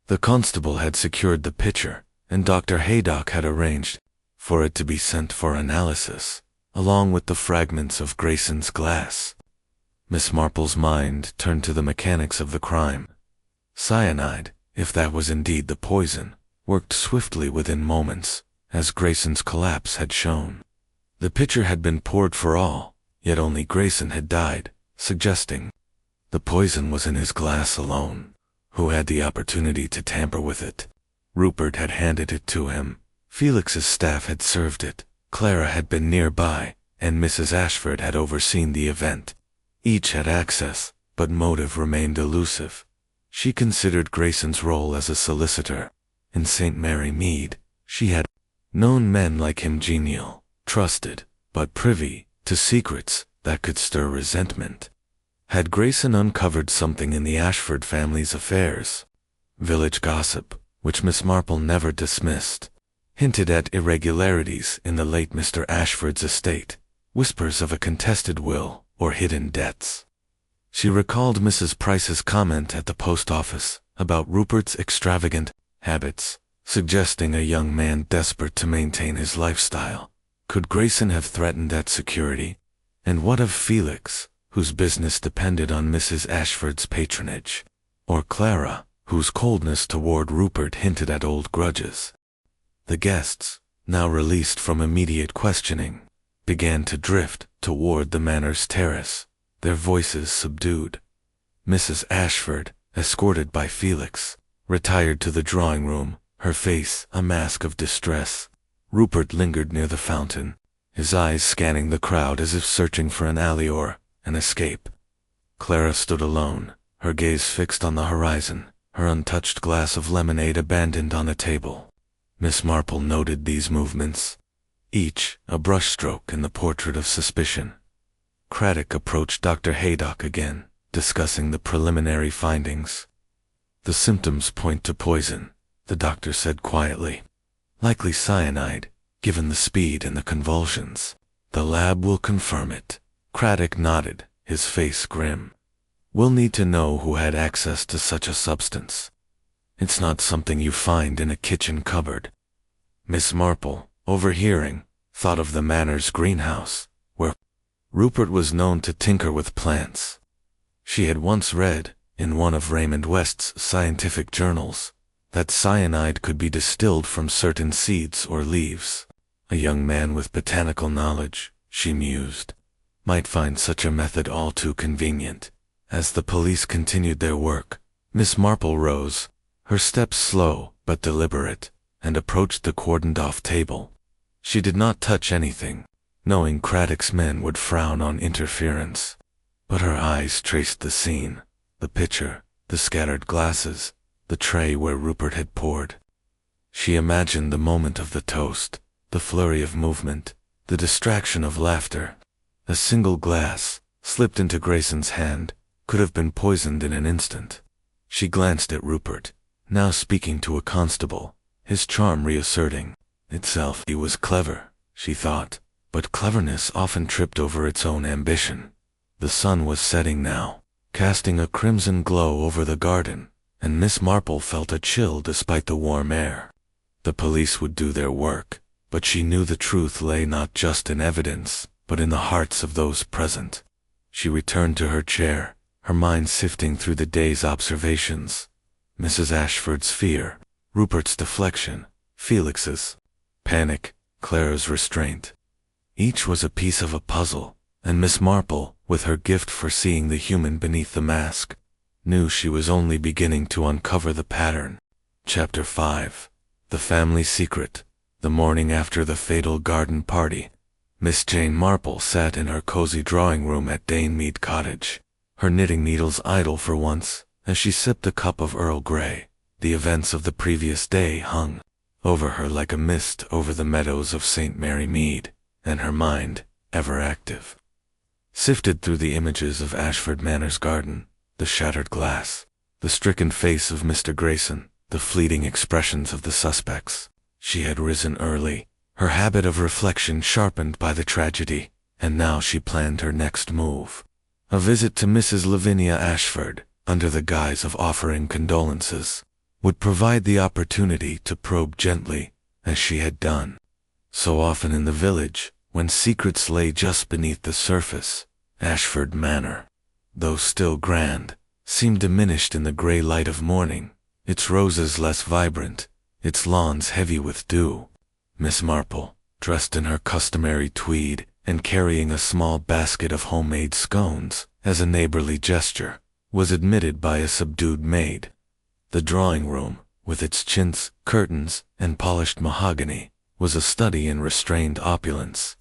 The constable had secured the pitcher, and Dr. Haydock had arranged for it to be sent for analysis, along with the fragments of Grayson's glass. Miss Marple's mind turned to the mechanics of the crime. Cyanide, if that was indeed the poison, worked swiftly within moments, as Grayson's collapse had shown. The pitcher had been poured for all, yet only Grayson had died, suggesting the poison was in his glass alone. Who had the opportunity to tamper with it? Rupert had handed it to him. Felix's staff had served it. Clara had been nearby, and Mrs. Ashford had overseen the event. Each had access, but motive remained elusive. She considered Grayson's role as a solicitor. In St. Mary Mead, she had known men like him, genial, trusted, but privy to secrets that could stir resentment. Had Grayson uncovered something in the Ashford family's affairs? Village gossip, which Miss Marple never dismissed, hinted at irregularities in the late Mr. Ashford's estate, whispers of a contested will or hidden debts. She recalled Mrs. Price's comment at the post office about Rupert's extravagant habits, suggesting a young man desperate to maintain his lifestyle. Could Grayson have threatened that security? And what of Felix, whose business depended on Mrs. Ashford's patronage? Or Clara, whose coldness toward Rupert hinted at old grudges? The guests, now released from immediate questioning, began to drift toward the Manor's terrace, their voices subdued. Mrs. Ashford, escorted by Felix, retired to the drawing room, her face a mask of distress. Rupert lingered near the fountain, his eyes scanning the crowd as if searching for an alley or an escape. Clara stood alone, her gaze fixed on the horizon, her untouched glass of lemonade abandoned on a table. Miss Marple noted these movements, each a brushstroke in the portrait of suspicion. Craddock approached Dr. Haydock again, discussing the preliminary findings. "The symptoms point to poison," the doctor said quietly. "Likely cyanide, given the speed and the convulsions. The lab will confirm it." Craddock nodded, his face grim. "We'll need to know who had access to such a substance. It's not something you find in a kitchen cupboard." Miss Marple, overhearing, thought of the Manor's greenhouse, where Rupert was known to tinker with plants. She had once read, in one of Raymond West's scientific journals, that cyanide could be distilled from certain seeds or leaves. A young man with botanical knowledge, she mused, might find such a method all too convenient. As the police continued their work, Miss Marple rose, her steps slow but deliberate, and approached the cordoned-off table. She did not touch anything, knowing Craddock's men would frown on interference. But her eyes traced the scene, the pitcher, the scattered glasses, the tray where Rupert had poured. She imagined the moment of the toast, the flurry of movement, the distraction of laughter. A single glass, slipped into Grayson's hand, could have been poisoned in an instant. She glanced at Rupert, now speaking to a constable, his charm reasserting itself. He was clever, she thought, but cleverness often tripped over its own ambition. The sun was setting now, casting a crimson glow over the garden, and Miss Marple felt a chill despite the warm air. The police would do their work, but she knew the truth lay not just in evidence, but in the hearts of those present. She returned to her chair, her mind sifting through the day's observations. Mrs. Ashford's fear, Rupert's deflection, Felix's panic, Clara's restraint. Each was a piece of a puzzle, and Miss Marple, with her gift for seeing the human beneath the mask, knew she was only beginning to uncover the pattern. Chapter 5. The Family Secret. The morning after the fatal garden party, Miss Jane Marple sat in her cozy drawing room at Danemead Cottage, her knitting needles idle for once, as she sipped a cup of Earl Grey. The events of the previous day hung over her like a mist over the meadows of St. Mary Mead, and her mind, ever active, sifted through the images of Ashford Manor's garden, the shattered glass, the stricken face of Mr. Grayson, the fleeting expressions of the suspects. She had risen early, her habit of reflection sharpened by the tragedy, and now she planned her next move. A visit to Mrs. Lavinia Ashford, under the guise of offering condolences, would provide the opportunity to probe gently, as she had done so often in the village, when secrets lay just beneath the surface. Ashford Manor, though still grand, seemed diminished in the gray light of morning, its roses less vibrant, its lawns heavy with dew. Miss Marple, dressed in her customary tweed, and carrying a small basket of homemade scones, as a neighborly gesture, was admitted by a subdued maid. The drawing room, with its chintz, curtains, and polished mahogany, was a study in restrained opulence.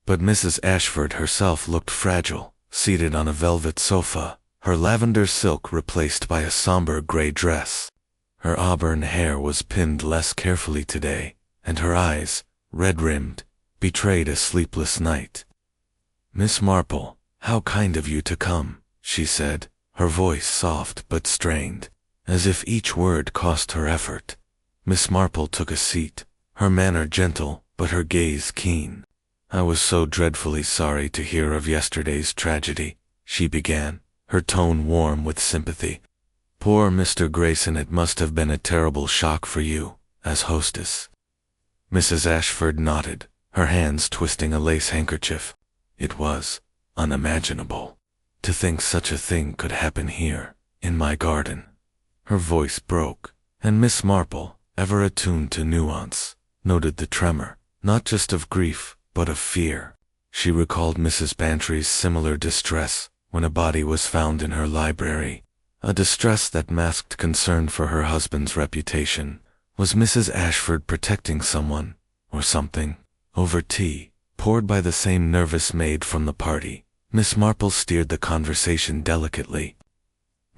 But Mrs. Ashford herself looked fragile, seated on a velvet sofa, her lavender silk replaced by a somber gray dress. Her auburn hair was pinned less carefully today, and her eyes, red-rimmed, betrayed a sleepless night. "Miss Marple, how kind of you to come," she said, her voice soft but strained, as if each word cost her effort. Miss Marple took a seat, her manner gentle, but her gaze keen. "I was so dreadfully sorry to hear of yesterday's tragedy," she began, her tone warm with sympathy. "Poor Mr. Grayson, it must have been a terrible shock for you, as hostess." Mrs. Ashford nodded, her hands twisting a lace handkerchief. "It was unimaginable. To think such a thing could happen here, in my garden." Her voice broke, and Miss Marple, ever attuned to nuance, noted the tremor, not just of grief, but of fear. She recalled Mrs. Bantry's similar distress when a body was found in her library, a distress that masked concern for her husband's reputation. Was Mrs. Ashford protecting someone, or something? Over tea, poured by the same nervous maid from the party, Miss Marple steered the conversation delicately.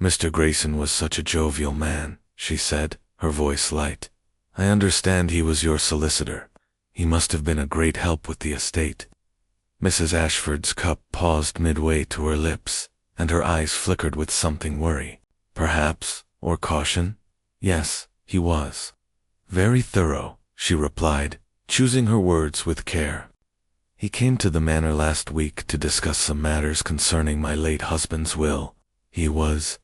"Mr. Grayson was such a jovial man," she said, her voice light. "I understand he was your solicitor. He must have been a great help with the estate." Mrs. Ashford's cup paused midway to her lips, and her eyes flickered with something worry. "Perhaps, or caution? Yes, he was. Very thorough," she replied, choosing her words with care. "He came to the manor last week to discuss some matters concerning my late husband's will. He was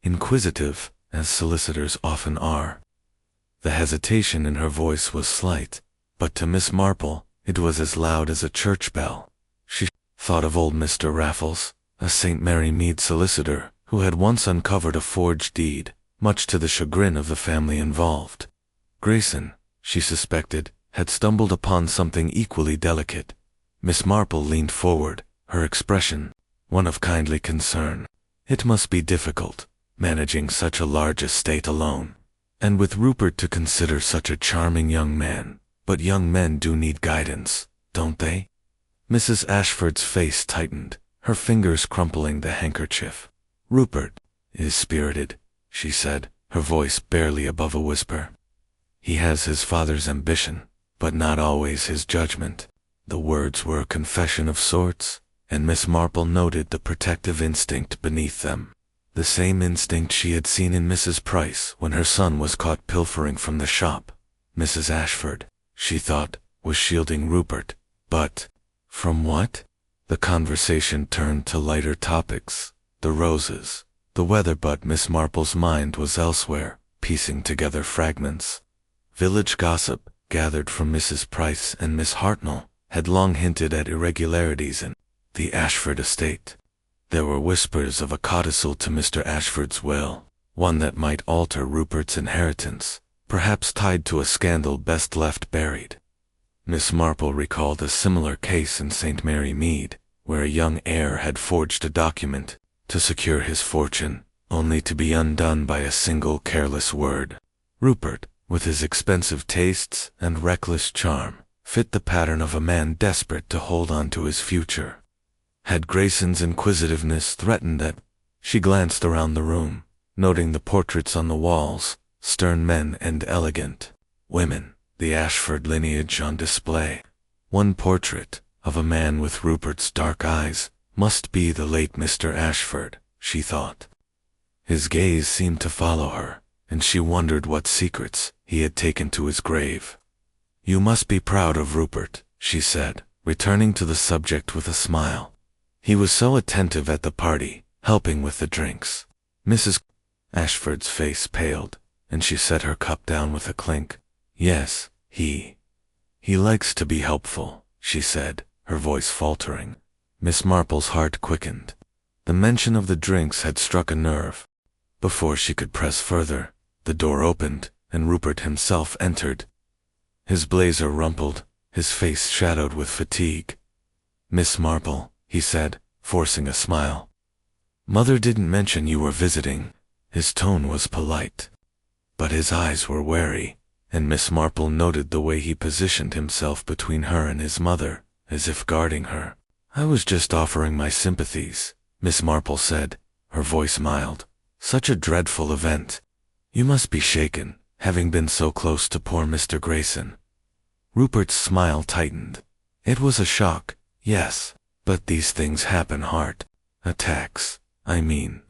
inquisitive, as solicitors often are." The hesitation in her voice was slight, but to Miss Marple it was as loud as a church bell. She thought of old Mr. Raffles, a St. Mary Mead solicitor, who had once uncovered a forged deed, much to the chagrin of the family involved. Grayson, she suspected, had stumbled upon something equally delicate. Miss Marple leaned forward, her expression one of kindly concern. "It must be difficult, managing such a large estate alone, and with Rupert to consider such a charming young man. But young men do need guidance, don't they?" Mrs. Ashford's face tightened, her fingers crumpling the handkerchief. "Rupert is spirited," she said, her voice barely above a whisper. "He has his father's ambition, but not always his judgment." The words were a confession of sorts, and Miss Marple noted the protective instinct beneath them. The same instinct she had seen in Mrs. Price when her son was caught pilfering from the shop. Mrs. Ashford, she thought, was shielding Rupert, but from what? The conversation turned to lighter topics, the roses, the weather, but Miss Marple's mind was elsewhere, piecing together fragments. Village gossip, gathered from Mrs. Price and Miss Hartnell, had long hinted at irregularities in the Ashford estate. There were whispers of a codicil to Mr. Ashford's will, one that might alter Rupert's inheritance, perhaps tied to a scandal best left buried. Miss Marple recalled a similar case in St. Mary Mead, where a young heir had forged a document to secure his fortune, only to be undone by a single careless word. Rupert, with his expensive tastes and reckless charm, fit the pattern of a man desperate to hold on to his future. Had Grayson's inquisitiveness threatened that? She glanced around the room, noting the portraits on the walls, stern men and elegant women, the Ashford lineage on display. One portrait, of a man with Rupert's dark eyes, must be the late Mr. Ashford, she thought. His gaze seemed to follow her, and she wondered what secrets he had taken to his grave. "You must be proud of Rupert," she said, returning to the subject with a smile. "He was so attentive at the party, helping with the drinks." Mrs. Ashford's face paled, and she set her cup down with a clink. "Yes, he likes to be helpful," she said, her voice faltering. Miss Marple's heart quickened. The mention of the drinks had struck a nerve. Before she could press further, the door opened, and Rupert himself entered. His blazer rumpled, his face shadowed with fatigue. "Miss Marple," he said, forcing a smile. "Mother didn't mention you were visiting." His tone was polite, but his eyes were wary, and Miss Marple noted the way he positioned himself between her and his mother, as if guarding her. "I was just offering my sympathies," Miss Marple said, her voice mild. "Such a dreadful event. You must be shaken, having been so close to poor Mr. Grayson." Rupert's smile tightened. "It was a shock, yes, but these things happen. Heart attacks, I mean."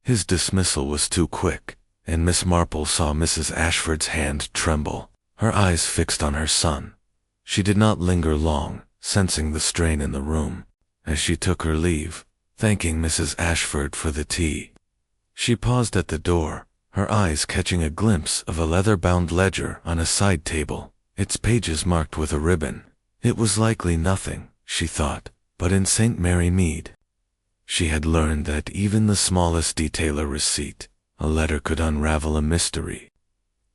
His dismissal was too quick, and Miss Marple saw Mrs. Ashford's hand tremble, her eyes fixed on her son. She did not linger long, sensing the strain in the room, as she took her leave, thanking Mrs. Ashford for the tea. She paused at the door, her eyes catching a glimpse of a leather-bound ledger on a side table, its pages marked with a ribbon. It was likely nothing, she thought, but in St. Mary Mead, she had learned that even the smallest detail, a receipt, a letter, could unravel a mystery.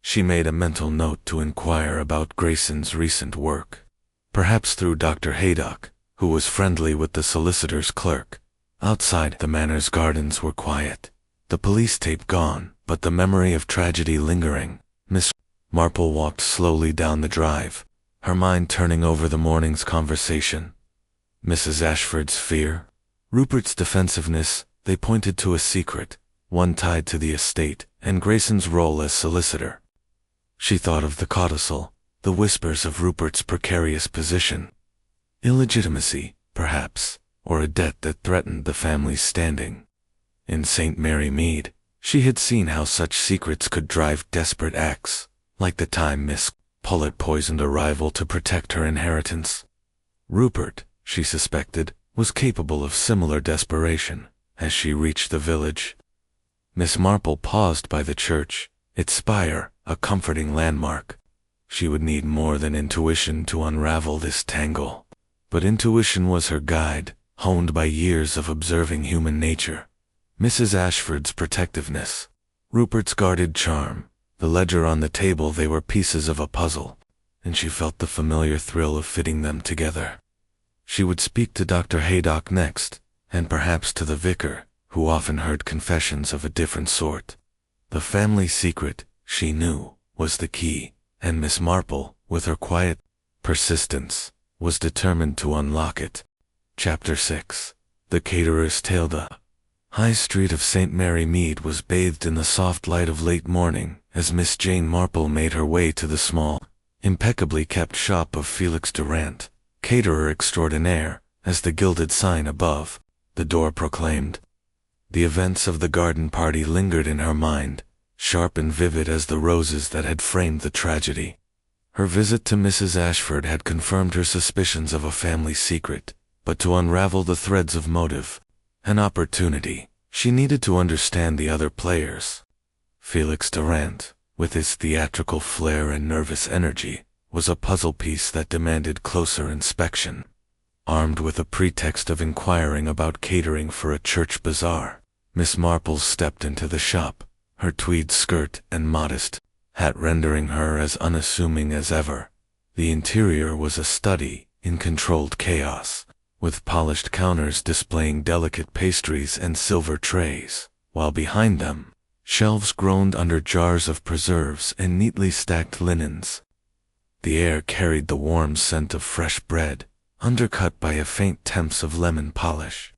She made a mental note to inquire about Grayson's recent work, perhaps through Dr. Haydock, who was friendly with the solicitor's clerk. Outside, the manor's gardens were quiet, the police tape gone, but the memory of tragedy lingering. Miss Marple walked slowly down the drive, her mind turning over the morning's conversation. Mrs. Ashford's fear, Rupert's defensiveness, they pointed to a secret, one tied to the estate, and Grayson's role as solicitor. She thought of the codicil, the whispers of Rupert's precarious position. Illegitimacy, perhaps, or a debt that threatened the family's standing. In St. Mary Mead, she had seen how such secrets could drive desperate acts, like the time Miss Pullet poisoned a rival to protect her inheritance. Rupert, she suspected, was capable of similar desperation. As she reached the village, Miss Marple paused by the church, its spire a comforting landmark. She would need more than intuition to unravel this tangle. But intuition was her guide, honed by years of observing human nature. Mrs. Ashford's protectiveness, Rupert's guarded charm, the ledger on the table, they were pieces of a puzzle, and she felt the familiar thrill of fitting them together. She would speak to Dr. Haydock next, and perhaps to the vicar, who often heard confessions of a different sort. The family secret, she knew, was the key, and Miss Marple, with her quiet persistence, was determined to unlock it. Chapter 6. The Caterer's Tale. The High Street of St. Mary Mead was bathed in the soft light of late morning, as Miss Jane Marple made her way to the small, impeccably kept shop of Felix Durant, caterer extraordinaire, as the gilded sign above the door proclaimed. The events of the garden party lingered in her mind, sharp and vivid as the roses that had framed the tragedy. Her visit to Mrs. Ashford had confirmed her suspicions of a family secret, but to unravel the threads of motive, an opportunity, She needed to understand the other players. Felix Durant, with his theatrical flair and nervous energy, was a puzzle piece that demanded closer inspection. Armed with a pretext of inquiring about catering for a church bazaar, Miss Marple stepped into the shop, her tweed skirt and modest hat rendering her as unassuming as ever. The interior was a study in controlled chaos, with polished counters displaying delicate pastries and silver trays, while behind them, shelves groaned under jars of preserves and neatly stacked linens. The air carried the warm scent of fresh bread, undercut by a faint temps of lemon polish.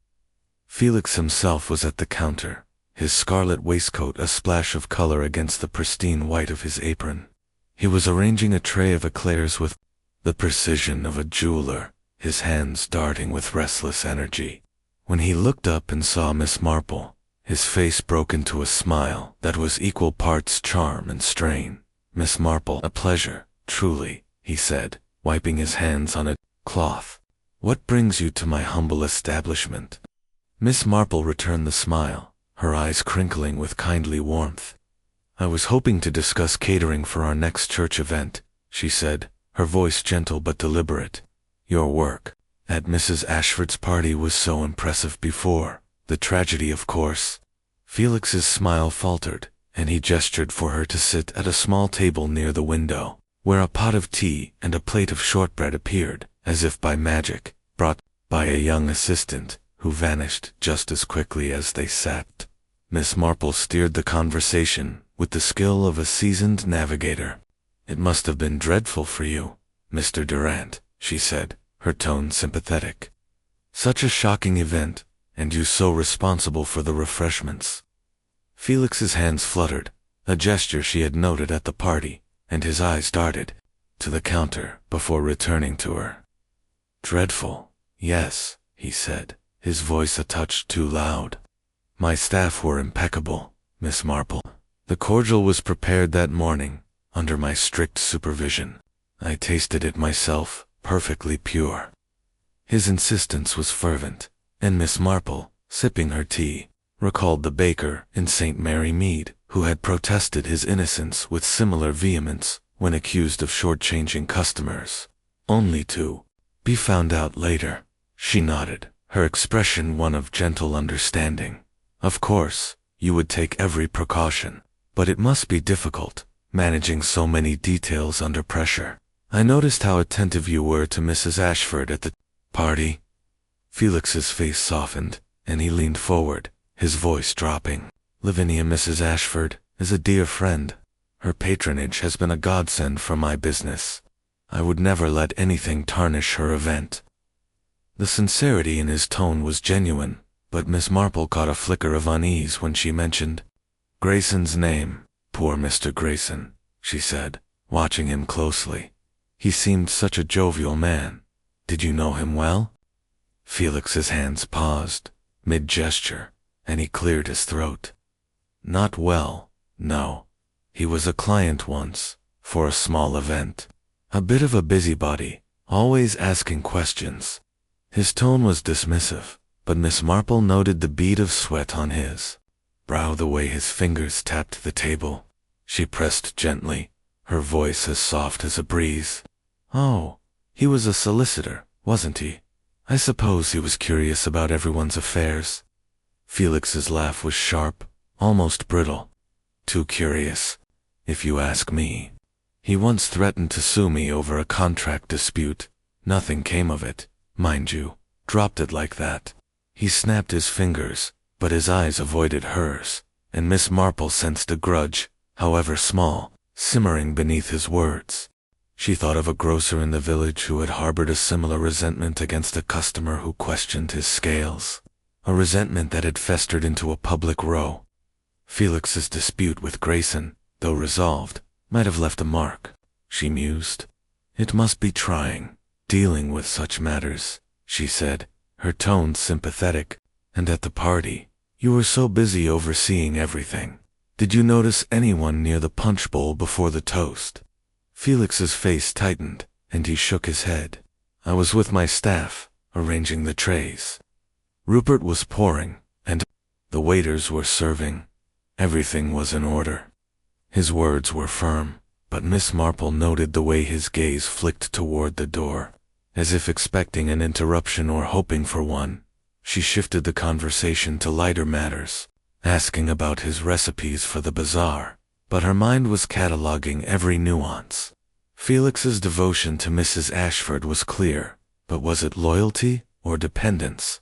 Felix himself was at the counter, his scarlet waistcoat a splash of color against the pristine white of his apron. He was arranging a tray of eclairs with the precision of a jeweler, his hands darting with restless energy. When he looked up and saw Miss Marple, his face broke into a smile that was equal parts charm and strain. "Miss Marple, a pleasure, truly," he said, wiping his hands on a cloth. "What brings you to my humble establishment?" Miss Marple returned the smile, her eyes crinkling with kindly warmth. "I was hoping to discuss catering for our next church event," she said, her voice gentle but deliberate. "Your work at Mrs. Ashford's party was so impressive before the tragedy, of course." Felix's smile faltered, and he gestured for her to sit at a small table near the window, where a pot of tea and a plate of shortbread appeared, as if by magic, brought by a young assistant, who vanished just as quickly as they sat. Miss Marple steered the conversation with the skill of a seasoned navigator. "It must have been dreadful for you, Mr. Durant," she said, her tone sympathetic. "Such a shocking event, and you so responsible for the refreshments." Felix's hands fluttered, a gesture she had noted at the party, and his eyes darted to the counter before returning to her. "Dreadful, yes," he said, his voice a touch too loud. "My staff were impeccable, Miss Marple. The cordial was prepared that morning, under my strict supervision. I tasted it myself, perfectly pure." His insistence was fervent, and Miss Marple, sipping her tea, recalled the baker in St. Mary Mead, who had protested his innocence with similar vehemence when accused of shortchanging customers, only to be found out later. She nodded, her expression one of gentle understanding. "Of course, you would take every precaution, but it must be difficult, managing so many details under pressure. I noticed how attentive you were to Mrs. Ashford at the party." Felix's face softened, and he leaned forward, his voice dropping. "Lavinia Mrs. Ashford is a dear friend. Her patronage has been a godsend for my business. I would never let anything tarnish her event." The sincerity in his tone was genuine, but Miss Marple caught a flicker of unease when she mentioned Grayson's name. "Poor Mr. Grayson," she said, watching him closely. "He seemed such a jovial man. Did you know him well?" Felix's hands paused, mid-gesture, and he cleared his throat. "Not well, no. He was a client once, for a small event. A bit of a busybody, always asking questions." His tone was dismissive, but Miss Marple noted the bead of sweat on his brow, the way his fingers tapped the table. She pressed gently, her voice as soft as a breeze. "Oh, he was a solicitor, wasn't he? I suppose he was curious about everyone's affairs." Felix's laugh was sharp, almost brittle. "Too curious, if you ask me. He once threatened to sue me over a contract dispute. Nothing came of it, mind you. Dropped it like that." He snapped his fingers, but his eyes avoided hers, and Miss Marple sensed a grudge, however small, simmering beneath his words. She thought of a grocer in the village who had harbored a similar resentment against a customer who questioned his scales, a resentment that had festered into a public row. Felix's dispute with Grayson, though resolved, might have left a mark, she mused. "It must be trying, dealing with such matters," she said, her tone sympathetic. "And at the party, you were so busy overseeing everything. Did you notice anyone near the punch bowl before the toast?" Felix's face tightened, and he shook his head. "I was with my staff, arranging the trays. Rupert was pouring, and The waiters were serving. Everything was in order. His words were firm, but Miss Marple noted the way his gaze flicked toward the door, as if expecting an interruption or hoping for one. She shifted the conversation to lighter matters, asking about his recipes for the bazaar, but her mind was cataloging every nuance. Felix's devotion to Mrs. Ashford was clear, but was it loyalty or dependence?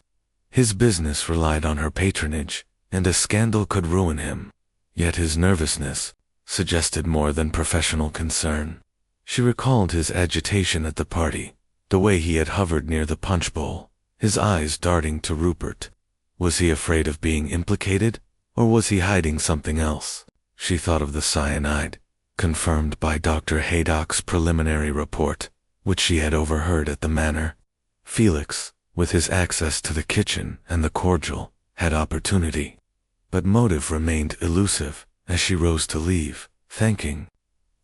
His business relied on her patronage, and a scandal could ruin him. Yet his nervousness suggested more than professional concern. She recalled his agitation at the party, the way he had hovered near the punch bowl, his eyes darting to Rupert. Was he afraid of being implicated, or was he hiding something else? She thought of the cyanide, confirmed by Dr. Haydock's preliminary report, which she had overheard at the manor. Felix, with his access to the kitchen and the cordial, had opportunity. But motive remained elusive as she rose to leave, thanking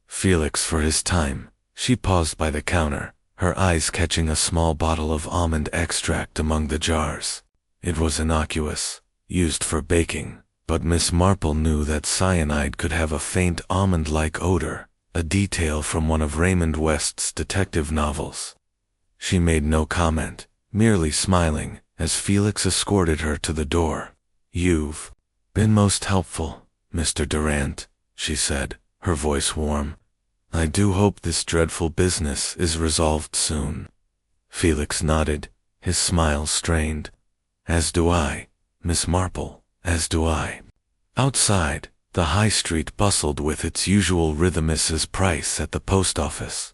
Felix for his time. She paused by the counter, her eyes catching a small bottle of almond extract among the jars. It was innocuous, used for baking, but Miss Marple knew that cyanide could have a faint almond-like odor, a detail from one of Raymond West's detective novels. She made no comment, merely smiling, as Felix escorted her to the door. "You've been most helpful, Mr. Durant," she said, her voice warm. "I do hope this dreadful business is resolved soon." Felix nodded, his smile strained. "As do I, Miss Marple, as do I." Outside, the high street bustled with its usual rhythm. Mrs. Price at the post office.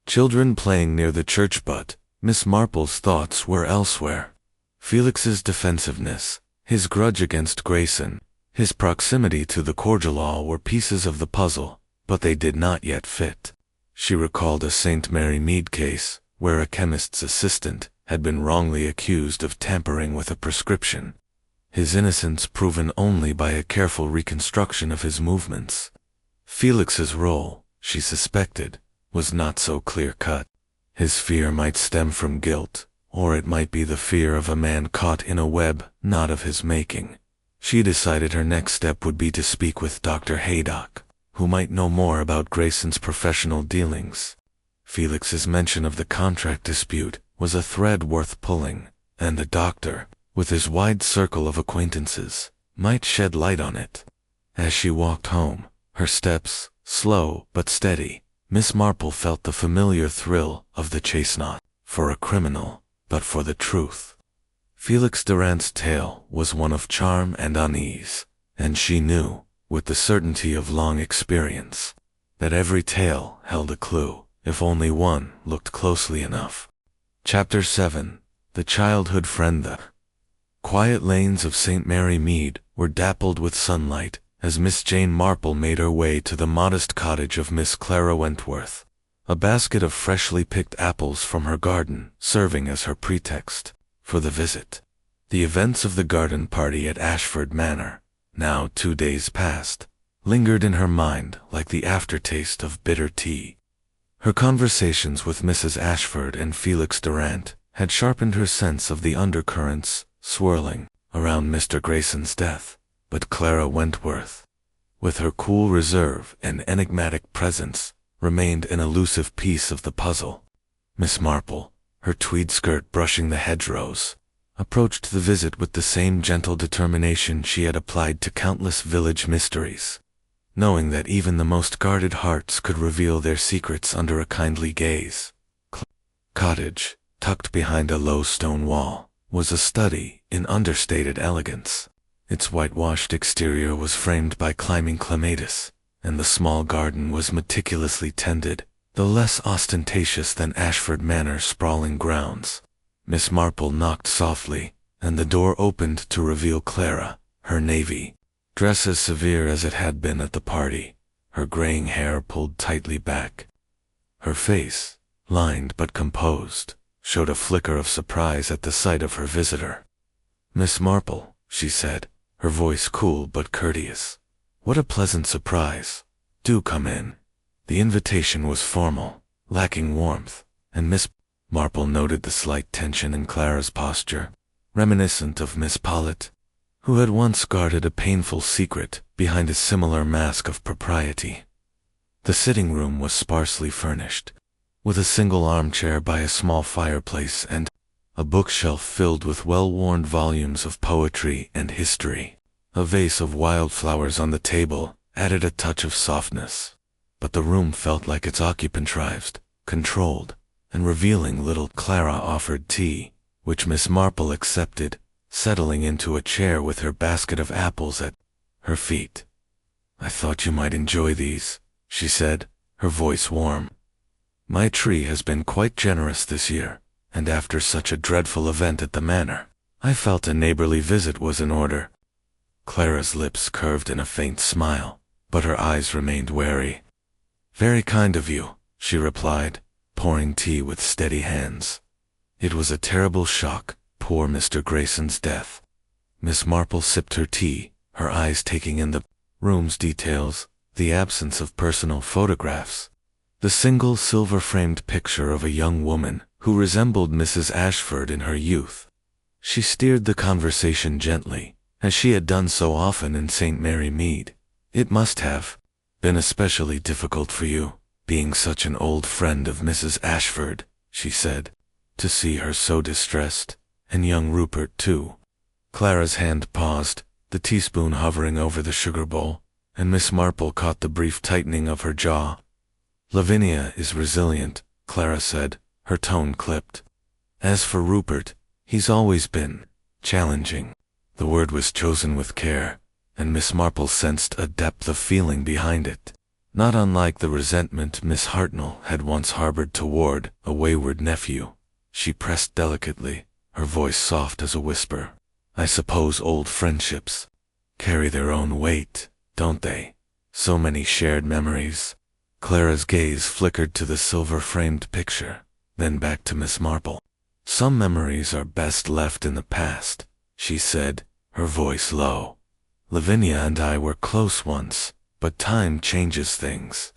Children playing near the church, but Miss Marple's thoughts were elsewhere. Felix's defensiveness, his grudge against Grayson, his proximity to the cordial all were pieces of the puzzle, but they did not yet fit. She recalled a St. Mary Mead case, where a chemist's assistant had been wrongly accused of tampering with a prescription, his innocence proven only by a careful reconstruction of his movements. Felix's role, she suspected, was not so clear-cut. His fear might stem from guilt, or it might be the fear of a man caught in a web not of his making. She decided her next step would be to speak with Dr. Haydock, who might know more about Grayson's professional dealings. Felix's mention of the contract dispute was a thread worth pulling, and the doctor, with his wide circle of acquaintances, might shed light on it. As she walked home, her steps slow but steady, Miss Marple felt the familiar thrill of the chase, not for a criminal, but for the truth. Felix Durant's tale was one of charm and unease, and she knew, with the certainty of long experience, that every tale held a clue, if only one looked closely enough. Chapter 7. The Childhood Friend. The quiet lanes of St. Mary Mead were dappled with sunlight as Miss Jane Marple made her way to the modest cottage of Miss Clara Wentworth, a basket of freshly picked apples from her garden serving as her pretext for the visit. The events of the garden party at Ashford Manor, now 2 days past, lingered in her mind like the aftertaste of bitter tea. Her conversations with Mrs. Ashford and Felix Durant had sharpened her sense of the undercurrents swirling around Mr. Grayson's death, but Clara Wentworth, with her cool reserve and enigmatic presence, remained an elusive piece of the puzzle. Miss Marple, her tweed skirt brushing the hedgerows, approached the visit with the same gentle determination she had applied to countless village mysteries, knowing that even the most guarded hearts could reveal their secrets under a kindly gaze. Cottage, tucked behind a low stone wall, was a study in understated elegance. Its whitewashed exterior was framed by climbing clematis, and the small garden was meticulously tended, though less ostentatious than Ashford Manor's sprawling grounds. Miss Marple knocked softly, and the door opened to reveal Clara, her navy dress as severe as it had been at the party, her graying hair pulled tightly back. Her face, lined but composed, showed a flicker of surprise at the sight of her visitor. "Miss Marple," she said, her voice cool but courteous. "What a pleasant surprise. Do come in." The invitation was formal, lacking warmth, and Miss Marple noted the slight tension in Clara's posture, reminiscent of Miss Pollitt, who had once guarded a painful secret behind a similar mask of propriety. The sitting room was sparsely furnished, with a single armchair by a small fireplace and a bookshelf filled with well-worn volumes of poetry and history. A vase of wildflowers on the table added a touch of softness, but the room felt like its occupant contrived, controlled, and revealing. Little Clara offered tea, which Miss Marple accepted, settling into a chair with her basket of apples at her feet. "I thought you might enjoy these," she said, her voice warm. "My tree has been quite generous this year, and after such a dreadful event at the manor, I felt a neighborly visit was in order." Clara's lips curved in a faint smile, but her eyes remained wary. "Very kind of you," she replied, pouring tea with steady hands. "It was a terrible shock, poor Mr. Grayson's death." Miss Marple sipped her tea, her eyes taking in the room's details, the absence of personal photographs, the single silver-framed picture of a young woman who resembled Mrs. Ashford in her youth. She steered the conversation gently, as she had done so often in St. Mary Mead. "It must have been especially difficult for you, being such an old friend of Mrs. Ashford," she said, "to see her so distressed, and young Rupert too." Clara's hand paused, the teaspoon hovering over the sugar bowl, and Miss Marple caught the brief tightening of her jaw. "Lavinia is resilient," Clara said, her tone clipped. "As for Rupert, he's always been challenging." The word was chosen with care, and Miss Marple sensed a depth of feeling behind it, not unlike the resentment Miss Hartnell had once harbored toward a wayward nephew. She pressed delicately, her voice soft as a whisper. "I suppose old friendships carry their own weight, don't they? So many shared memories." Clara's gaze flickered to the silver-framed picture, then back to Miss Marple. "Some memories are best left in the past," she said, her voice low. "Lavinia and I were close once, but time changes things."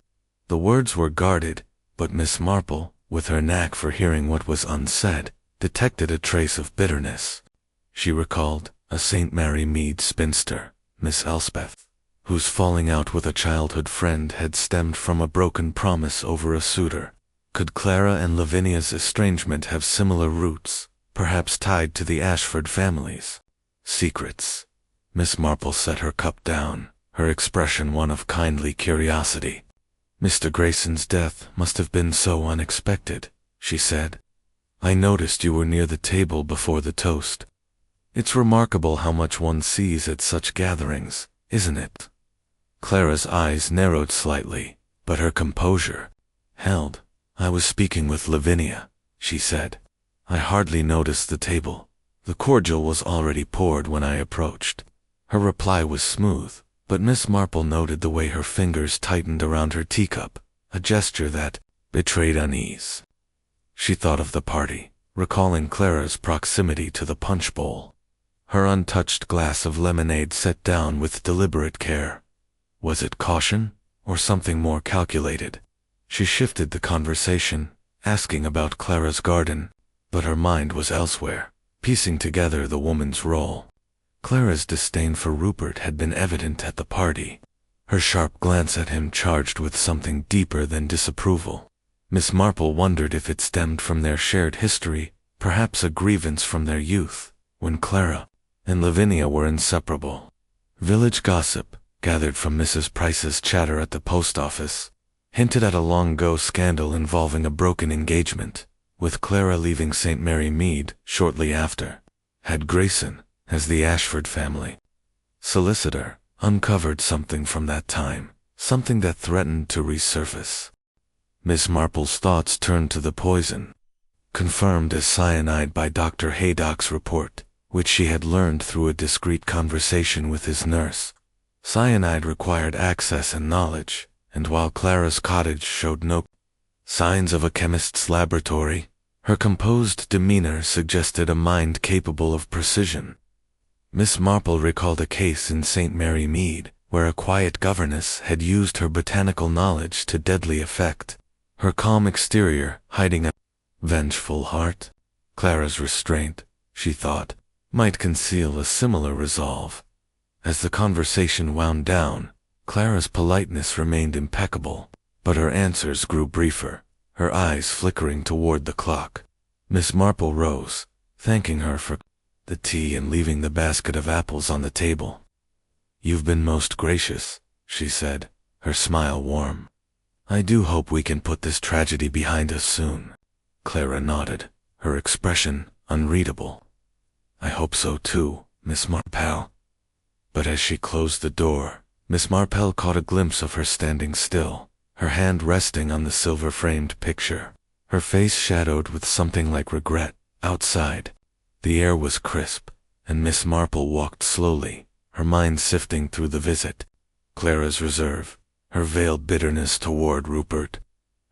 The words were guarded, but Miss Marple, with her knack for hearing what was unsaid, detected a trace of bitterness. She recalled a St. Mary Mead spinster, Miss Elspeth, whose falling out with a childhood friend had stemmed from a broken promise over a suitor. Could Clara and Lavinia's estrangement have similar roots, perhaps tied to the Ashford families? Secrets. Miss Marple set her cup down, her expression one of kindly curiosity. "Mr. Grayson's death must have been so unexpected," she said. "I noticed you were near the table before the toast. It's remarkable how much one sees at such gatherings, isn't it?" Clara's eyes narrowed slightly, but her composure held. "I was speaking with Lavinia," she said. "I hardly noticed the table. The cordial was already poured when I approached." Her reply was smooth, but Miss Marple noted the way her fingers tightened around her teacup, a gesture that betrayed unease. She thought of the party, recalling Clara's proximity to the punch bowl, her untouched glass of lemonade set down with deliberate care. Was it caution, or something more calculated? She shifted the conversation, asking about Clara's garden, but her mind was elsewhere, piecing together the woman's role. Clara's disdain for Rupert had been evident at the party, her sharp glance at him charged with something deeper than disapproval. Miss Marple wondered if it stemmed from their shared history, perhaps a grievance from their youth, when Clara and Lavinia were inseparable. Village gossip, gathered from Mrs. Price's chatter at the post office, hinted at a long-ago scandal involving a broken engagement, with Clara leaving St. Mary Mead shortly after. Had Grayson, as the Ashford family solicitor, uncovered something from that time, something that threatened to resurface? Miss Marple's thoughts turned to the poison, confirmed as cyanide by Dr. Haydock's report, which she had learned through a discreet conversation with his nurse. Cyanide required access and knowledge, and while Clara's cottage showed no signs of a chemist's laboratory, her composed demeanor suggested a mind capable of precision. Miss Marple recalled a case in St. Mary Mead, where a quiet governess had used her botanical knowledge to deadly effect, her calm exterior hiding a vengeful heart. Clara's restraint, she thought, might conceal a similar resolve. As the conversation wound down, Clara's politeness remained impeccable, but her answers grew briefer, her eyes flickering toward the clock. Miss Marple rose, thanking her for the tea and leaving the basket of apples on the table. "You've been most gracious," she said, her smile warm. "I do hope we can put this tragedy behind us soon." Clara nodded, her expression unreadable. "I hope so too, Miss Marple." But as she closed the door, Miss Marple caught a glimpse of her standing still, her hand resting on the silver-framed picture, her face shadowed with something like regret. Outside, the air was crisp, and Miss Marple walked slowly, her mind sifting through the visit, Clara's reserve, her veiled bitterness toward Rupert,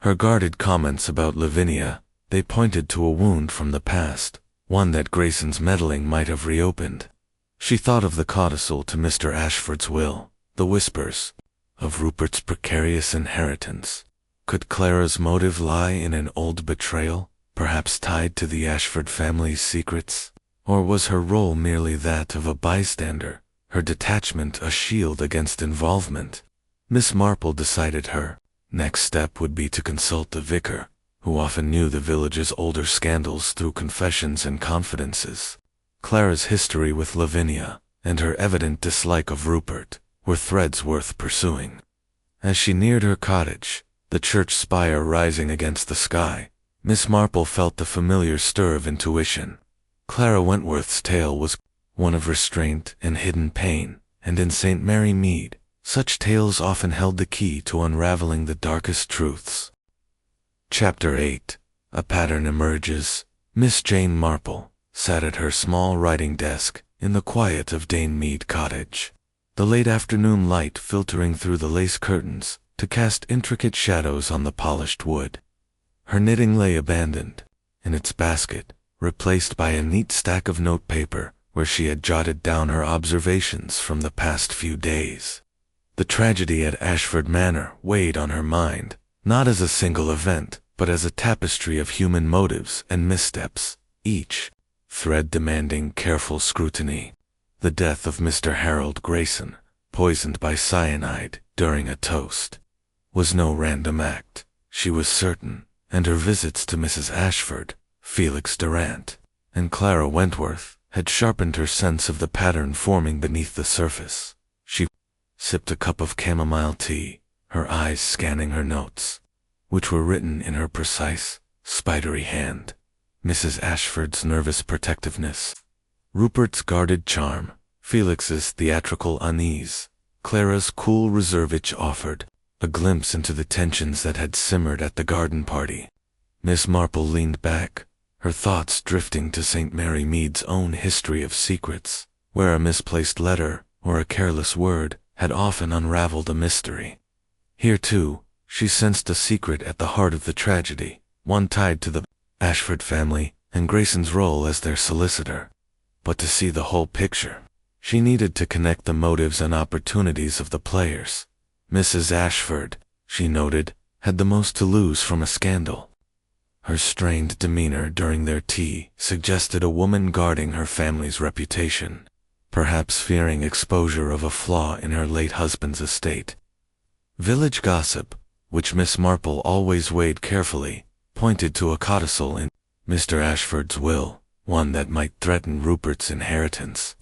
her guarded comments about Lavinia. They pointed to a wound from the past, one that Grayson's meddling might have reopened. She thought of the codicil to Mr. Ashford's will, the whispers of Rupert's precarious inheritance. Could Clara's motive lie in an old betrayal, perhaps tied to the Ashford family's secrets? Or was her role merely that of a bystander, her detachment a shield against involvement? Miss Marple decided her next step would be to consult the vicar, who often knew the village's older scandals through confessions and confidences. Clara's history with Lavinia, and her evident dislike of Rupert, were threads worth pursuing. As she neared her cottage, the church spire rising against the sky, Miss Marple felt the familiar stir of intuition. Clara Wentworth's tale was one of restraint and hidden pain, and in St. Mary Mead, such tales often held the key to unraveling the darkest truths. Chapter 8. A pattern emerges. Miss Jane Marple sat at her small writing desk in the quiet of Dane Mead Cottage, the late afternoon light filtering through the lace curtains to cast intricate shadows on the polished wood. Her knitting lay abandoned in its basket, replaced by a neat stack of notepaper where she had jotted down her observations from the past few days. The tragedy at Ashford Manor weighed on her mind, not as a single event, but as a tapestry of human motives and missteps, each thread demanding careful scrutiny. The death of Mr. Harold Grayson, poisoned by cyanide during a toast, was no random act, she was certain, and her visits to Mrs. Ashford, Felix Durant, and Clara Wentworth had sharpened her sense of the pattern forming beneath the surface. She sipped a cup of chamomile tea, her eyes scanning her notes, which were written in her precise, spidery hand. Mrs. Ashford's nervous protectiveness, Rupert's guarded charm, Felix's theatrical unease, Clara's cool reserve each offered a glimpse into the tensions that had simmered at the garden party. Miss Marple leaned back, her thoughts drifting to St. Mary Mead's own history of secrets, where a misplaced letter or a careless word had often unraveled a mystery. Here, too, she sensed a secret at the heart of the tragedy, one tied to the Ashford family and Grayson's role as their solicitor. But to see the whole picture, she needed to connect the motives and opportunities of the players. Mrs. Ashford, she noted, had the most to lose from a scandal. Her strained demeanor during their tea suggested a woman guarding her family's reputation, perhaps fearing exposure of a flaw in her late husband's estate. Village gossip, which Miss Marple always weighed carefully, pointed to a codicil in Mr. Ashford's will, one that might threaten Rupert's inheritance.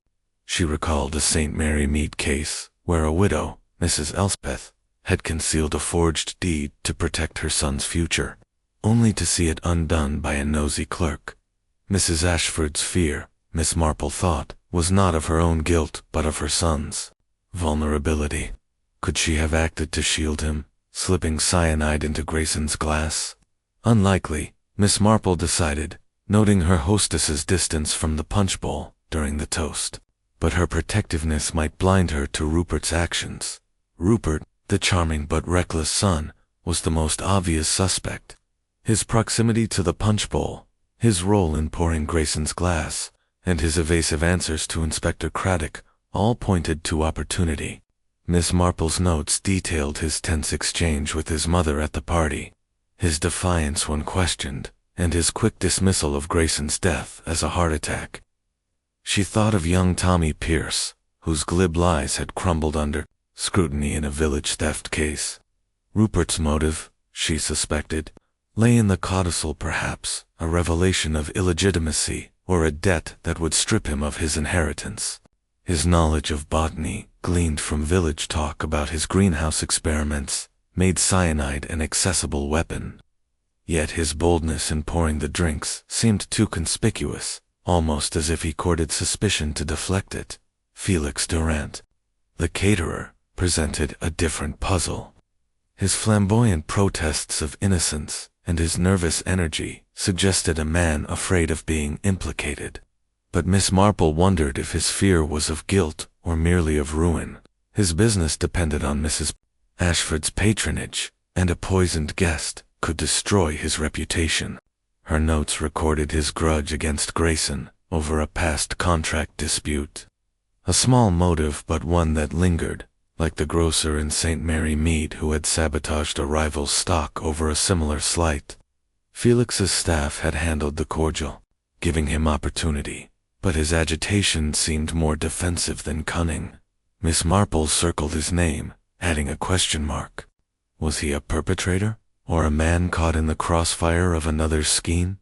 She recalled a St. Mary Mead case, where a widow, Mrs. Elspeth, had concealed a forged deed to protect her son's future, only to see it undone by a nosy clerk. Mrs. Ashford's fear, Miss Marple thought, was not of her own guilt but of her son's vulnerability. Could she have acted to shield him, slipping cyanide into Grayson's glass? Unlikely, Miss Marple decided, noting her hostess's distance from the punch bowl during the toast. But her protectiveness might blind her to Rupert's actions. Rupert, the charming but reckless son, was the most obvious suspect. His proximity to the punch bowl, his role in pouring Grayson's glass, and his evasive answers to Inspector Craddock all pointed to opportunity. Miss Marple's notes detailed his tense exchange with his mother at the party, his defiance when questioned, and his quick dismissal of Grayson's death as a heart attack. She thought of young Tommy Pierce, whose glib lies had crumbled under scrutiny in a village theft case. Rupert's motive, she suspected, lay in the codicil perhaps, a revelation of illegitimacy, or a debt that would strip him of his inheritance. His knowledge of botany, gleaned from village talk about his greenhouse experiments, made cyanide an accessible weapon. Yet his boldness in pouring the drinks seemed too conspicuous, almost as if he courted suspicion to deflect it. Felix Durant, the caterer, presented a different puzzle. His flamboyant protests of innocence and his nervous energy suggested a man afraid of being implicated. But Miss Marple wondered if his fear was of guilt or merely of ruin. His business depended on Mrs. Ashford's patronage, and a poisoned guest could destroy his reputation. Her notes recorded his grudge against Grayson over a past contract dispute. A small motive, but one that lingered, like the grocer in St. Mary Mead who had sabotaged a rival's stock over a similar slight. Felix's staff had handled the cordial, giving him opportunity, but his agitation seemed more defensive than cunning. Miss Marple circled his name, adding a question mark. Was he a perpetrator, or a man caught in the crossfire of another's scheme?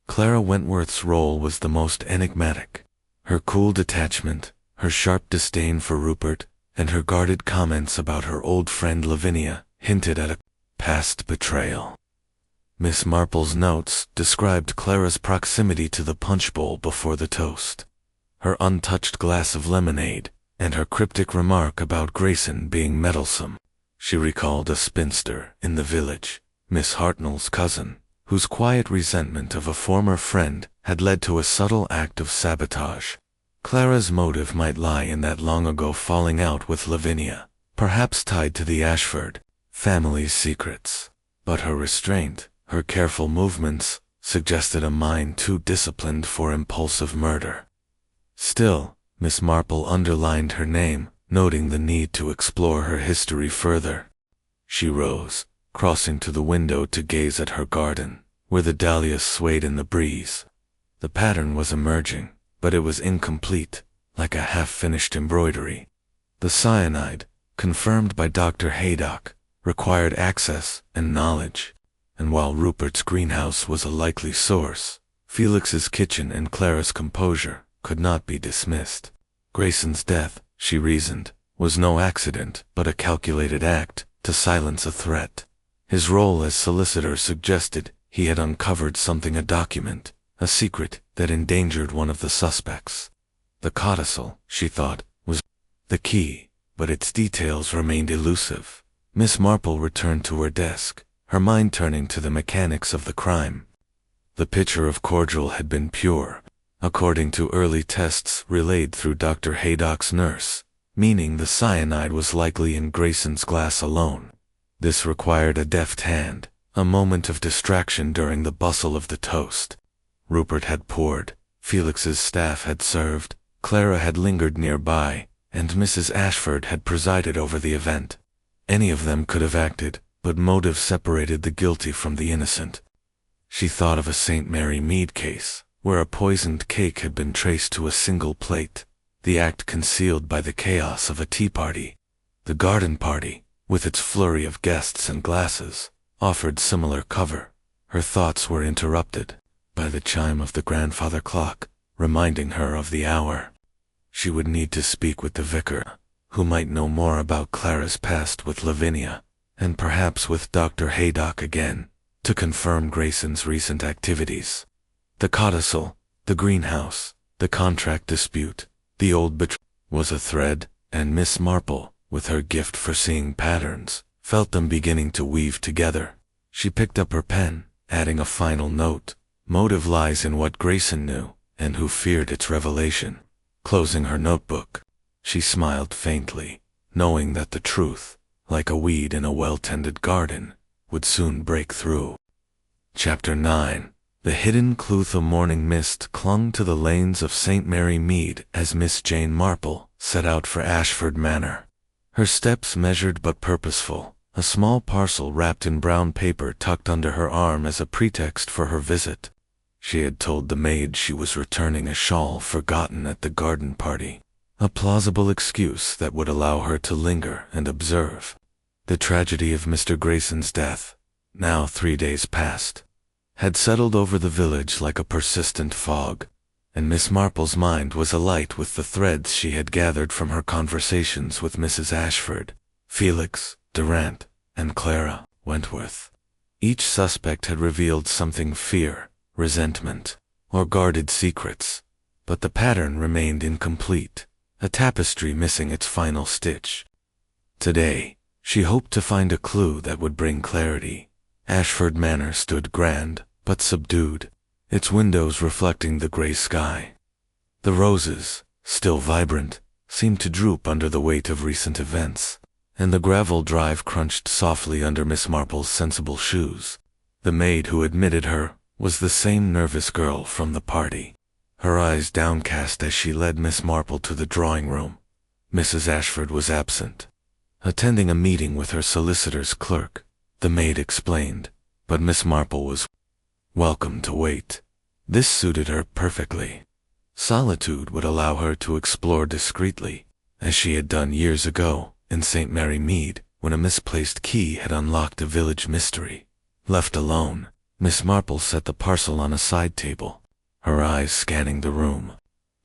Clara Wentworth's role was the most enigmatic. Her cool detachment, her sharp disdain for Rupert, and her guarded comments about her old friend Lavinia hinted at a past betrayal. Miss Marple's notes described Clara's proximity to the punch bowl before the toast, her untouched glass of lemonade, and her cryptic remark about Grayson being meddlesome. She recalled a spinster in the village, Miss Hartnell's cousin, whose quiet resentment of a former friend had led to a subtle act of sabotage. Clara's motive might lie in that long-ago falling out with Lavinia, perhaps tied to the Ashford family's secrets. But her restraint, her careful movements, suggested a mind too disciplined for impulsive murder. Still, Miss Marple underlined her name, noting the need to explore her history further. She rose, crossing to the window to gaze at her garden, where the dahlias swayed in the breeze. The pattern was emerging, but it was incomplete, like a half-finished embroidery. The cyanide, confirmed by Dr. Haydock, required access and knowledge, and while Rupert's greenhouse was a likely source, Felix's kitchen and Clara's composure could not be dismissed. Grayson's death, she reasoned, was no accident but a calculated act to silence a threat. His role as solicitor suggested he had uncovered something, a document, a secret that endangered one of the suspects. The codicil, she thought, was the key, but its details remained elusive. Miss Marple returned to her desk, her mind turning to the mechanics of the crime. The pitcher of cordial had been pure, according to early tests relayed through Dr. Haydock's nurse, meaning the cyanide was likely in Grayson's glass alone. This required a deft hand, a moment of distraction during the bustle of the toast. Rupert had poured, Felix's staff had served, Clara had lingered nearby, and Mrs. Ashford had presided over the event. Any of them could have acted, but motive separated the guilty from the innocent. She thought of a St. Mary Mead case, where a poisoned cake had been traced to a single plate, the act concealed by the chaos of a tea party. The garden party, with its flurry of guests and glasses, offered similar cover. Her thoughts were interrupted by the chime of the grandfather clock, reminding her of the hour. She would need to speak with the vicar, who might know more about Clara's past with Lavinia, and perhaps with Dr. Haydock again, to confirm Grayson's recent activities. The codicil, the greenhouse, the contract dispute, the old betrayal was a thread, and Miss Marple, with her gift for seeing patterns, felt them beginning to weave together. She picked up her pen, adding a final note. Motive lies in what Grayson knew, and who feared its revelation. Closing her notebook, she smiled faintly, knowing that the truth, like a weed in a well-tended garden, would soon break through. Chapter 9. The hidden clue. The morning mist clung to the lanes of St. Mary Mead as Miss Jane Marple set out for Ashford Manor. Her steps measured but purposeful, a small parcel wrapped in brown paper tucked under her arm as a pretext for her visit. She had told the maid she was returning a shawl forgotten at the garden party, a plausible excuse that would allow her to linger and observe. The tragedy of Mr. Grayson's death, now 3 days past, had settled over the village like a persistent fog, and Miss Marple's mind was alight with the threads she had gathered from her conversations with Mrs. Ashford, Felix, Durant, and Clara Wentworth. Each suspect had revealed something: fear, resentment, or guarded secrets, but the pattern remained incomplete, a tapestry missing its final stitch. Today, she hoped to find a clue that would bring clarity. Ashford Manor stood grand, but subdued, its windows reflecting the gray sky. The roses, still vibrant, seemed to droop under the weight of recent events, and the gravel drive crunched softly under Miss Marple's sensible shoes. The maid who admitted her was the same nervous girl from the party, her eyes downcast as she led Miss Marple to the drawing room. Mrs. Ashford was absent, attending a meeting with her solicitor's clerk, the maid explained, but Miss Marple was welcome to wait. This suited her perfectly. Solitude would allow her to explore discreetly, as she had done years ago in St. Mary Mead when a misplaced key had unlocked a village mystery. Left alone, Miss Marple set the parcel on a side table, her eyes scanning the room.